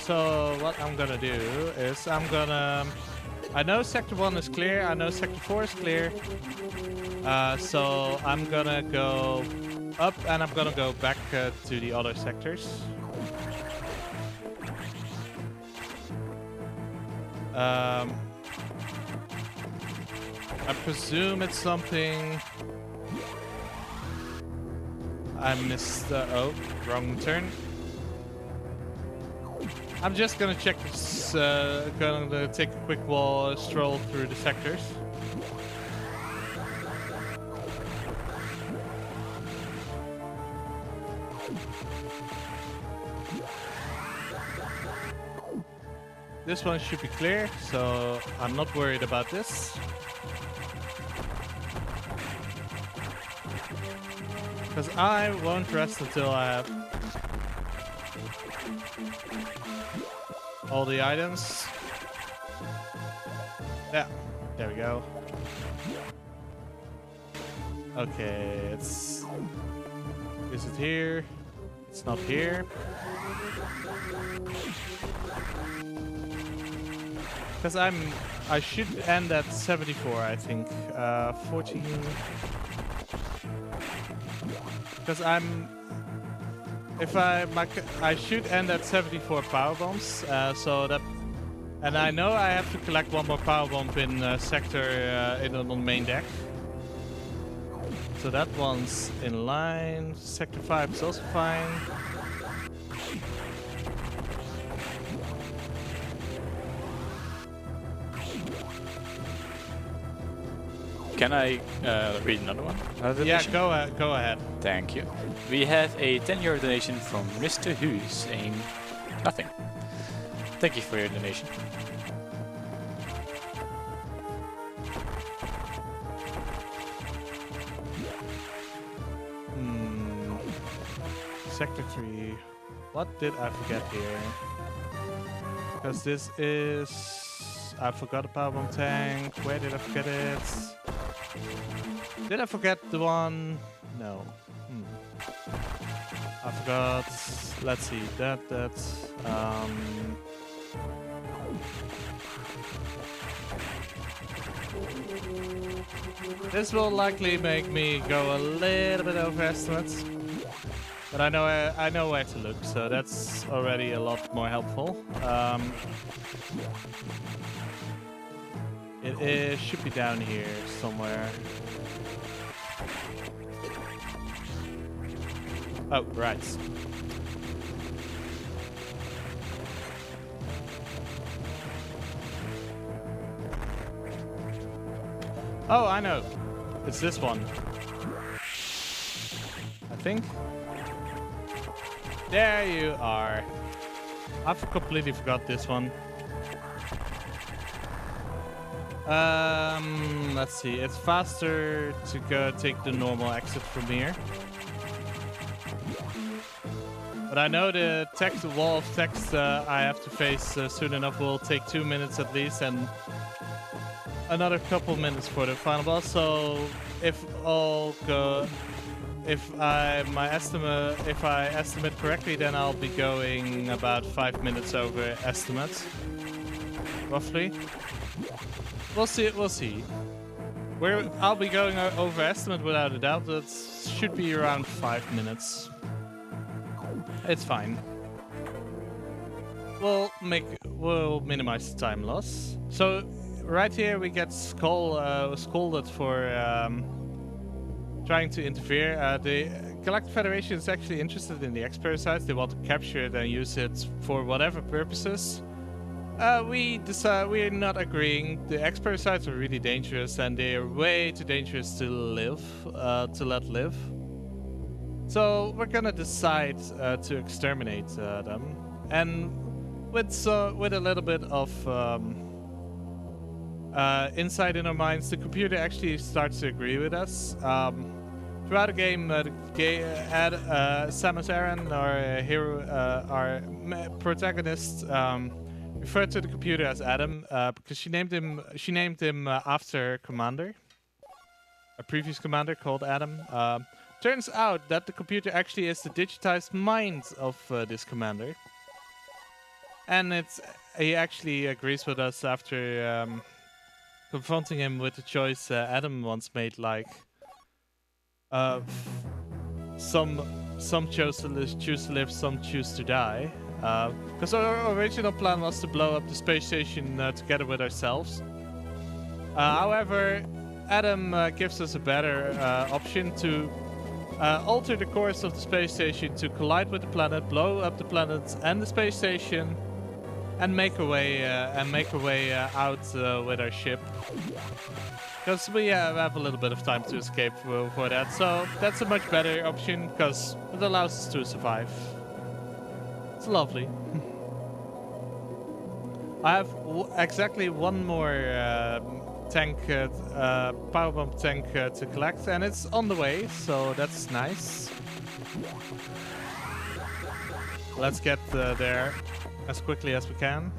So what I'm gonna do is I know Sector 1 is clear, I know Sector 4 is clear. So I'm gonna go up and I'm gonna go back to the other sectors. I presume it's something I missed. Oh, wrong turn. I'm just gonna check this. Gonna take a quick stroll through the sectors. this one should be clear, so I'm not worried about this. Because I won't rest until I have all the items. Yeah, there we go. Okay, it's... Is it here? It's not here. Because I should end at 74, I think. 14. Because I should end at 74 power bombs. So that, and I know I have to collect one more power bomb in sector on the main deck. So that one's in line. Sector 5 is also fine. Can I read another one? Yeah, go ahead. Thank you. We have a 10-euro donation from Mr. Hu saying nothing. Thank you for your donation. Sector 3. What did I forget here? Because this is... I forgot the power bomb tank. Where did I forget it? Did I forget the one? No. I forgot... Let's see. This will likely make me go a little bit over estimates. But I know where to look, so that's already a lot more helpful. It should be down here somewhere. Oh, right. Oh, I know. It's this one. I think. There you are. I've completely forgot this one. Let's see. It's faster to go take the normal exit from here. But I know the wall of text I have to face soon enough will take 2 minutes at least, and another couple minutes for the final boss. So if I estimate correctly, then I'll be going about 5 minutes over estimate, roughly. We'll see. I'll be going over estimate without a doubt. That should be around 5 minutes. It's fine. We'll minimize the time loss. So right here we get scolded for trying to interfere. The Galactic Federation is actually interested in the X-Parasites. They want to capture it and use it for whatever purposes. We decide we're not agreeing. The X-Parasites are really dangerous, and they are way too dangerous to let live. So we're gonna decide to exterminate them, and with a little bit of insight in our minds, the computer actually starts to agree with us. Throughout the game, Samus Aran, our hero, our protagonist, referred to the computer as Adam because she named him after Commander, a previous commander called Adam. Turns out that the computer actually is the digitized mind of this commander, and he actually agrees with us after confronting him with the choice Adam once made, like some choose to live, some choose to die. Because our original plan was to blow up the space station together with ourselves. However, Adam gives us a better option to alter the course of the space station to collide with the planet, blow up the planet and the space station, and make our way out with our ship. Because we have a little bit of time to escape for that, so that's a much better option because it allows us to survive. It's lovely. I have exactly one more tank, powerbomb tank to collect, and it's on the way, so that's nice. Let's get there as quickly as we can.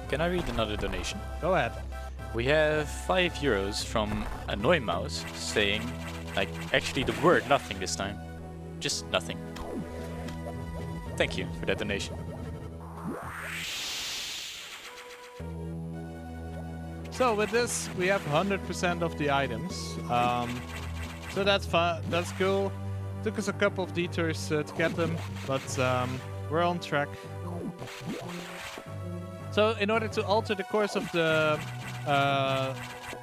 Can I read another donation? Go ahead. We have €5 from Annoy Mouse saying, like, actually the word nothing this time. Just nothing. Thank you for that donation. So with this, we have 100% of the items. So that's fun. That's cool. Took us a couple of detours to get them, but we're on track. So in order to alter the course of the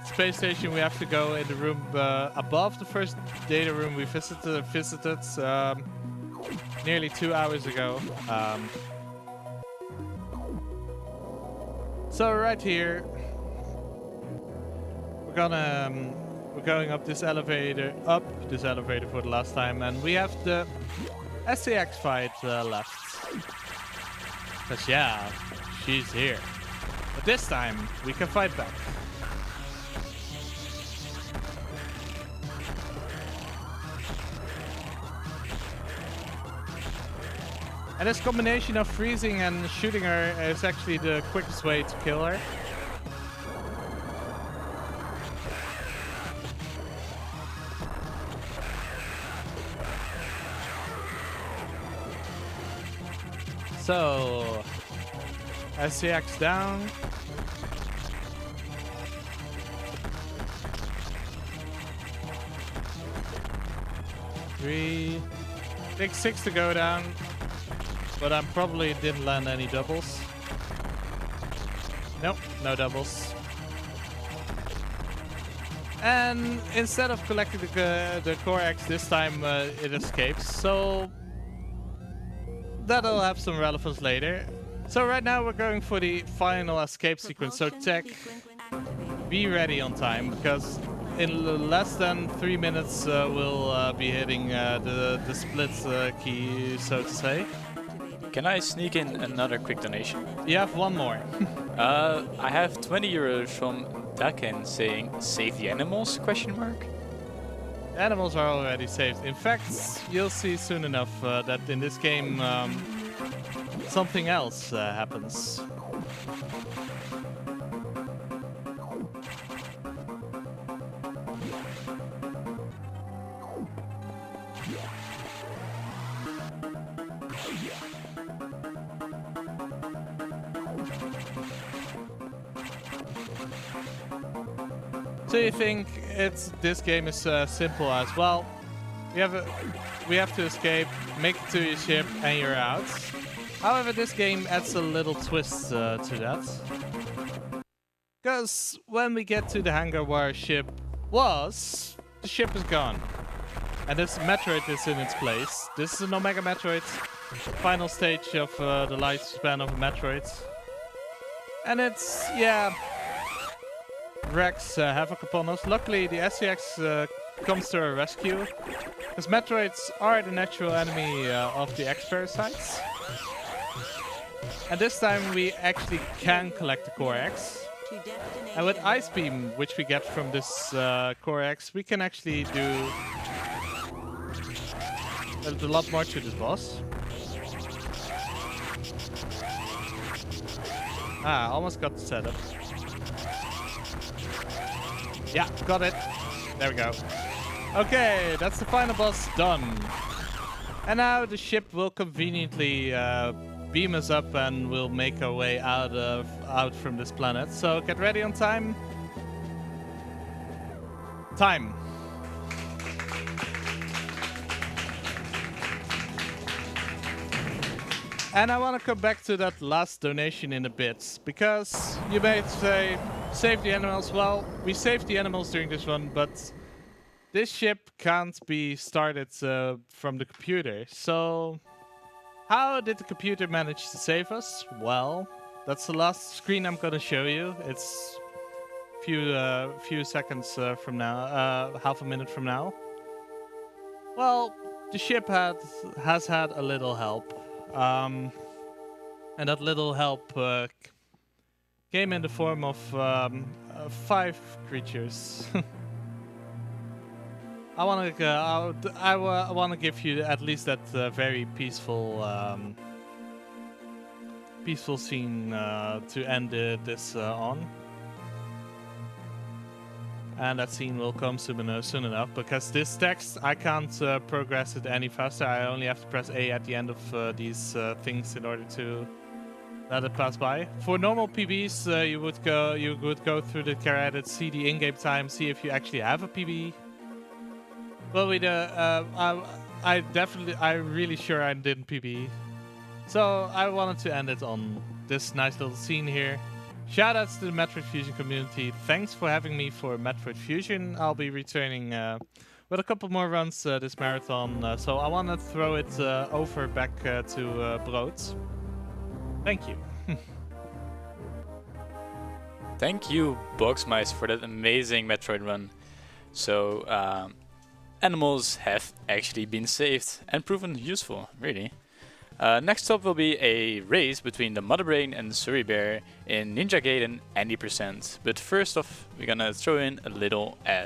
space station, we have to go in the room above the first data room we visited nearly 2 hours ago. So right here, we're going up this elevator for the last time, and we have the SCX fight left. Cause yeah, she's here. But this time we can fight back. And this combination of freezing and shooting her is actually the quickest way to kill her. So, SCX down. Three. Take 6 to go down. But I probably didn't land any doubles. Nope, no doubles. And instead of collecting the core X this time, it escapes. So that'll have some relevance later. So right now we're going for the final escape sequence. So tech, be ready on time, because in less than 3 minutes we'll be hitting the split key, so to say. Can I sneak in another quick donation? You have one more. I have €20 from Daken saying, save the animals, question mark? Animals are already saved. In fact, you'll see soon enough that in this game something else happens. So you think this game is simple as well? We have to escape, make it to your ship, and you're out. However, this game adds a little twist to that. Because when we get to the hangar where our ship was, the ship is gone. And this Metroid is in its place. This is an Omega Metroid, final stage of the lifespan of a Metroid. And it's, yeah, wreaks havoc upon us. Luckily, the SCX comes to our rescue, because Metroids are the natural enemy of the X-Parasites. And this time we actually can collect the Core X. And with Ice Beam, which we get from this Core X, we can actually do a lot more to this boss. Ah, almost got the setup. Yeah, got it. There we go. Okay, that's the final boss done. And now the ship will conveniently beam us up and we'll make our way out from this planet. So get ready on time. Time. And I want to come back to that last donation in a bit, because you may say, save the animals. Well, we saved the animals during this run, but this ship can't be started from the computer. So how did the computer manage to save us? Well, that's the last screen I'm going to show you. It's few seconds from now, half a minute from now. Well, the ship has had a little help. And that little help came in the form of 5 creatures. I want to I want to give you at least that very peaceful peaceful scene to end this on. And that scene will come soon enough, because this text, I can't progress it any faster. I only have to press A at the end of these things in order to let it pass by. For normal PBs, you would go through the credits, see the in-game time, see if you actually have a PB. Well, I'm really sure I didn't PB. So I wanted to end it on this nice little scene here. Shoutouts to the Metroid Fusion community. Thanks for having me for Metroid Fusion. I'll be returning with a couple more runs this marathon. So I want to throw it over back to Brood. Thank you. Thank you, Boxmeister, for that amazing Metroid run. So, animals have actually been saved and proven useful, really. Next up will be a race between the Mother Brain and the Surrey Bear in Ninja Gaiden Andy%. But first off, we're gonna throw in a little ad.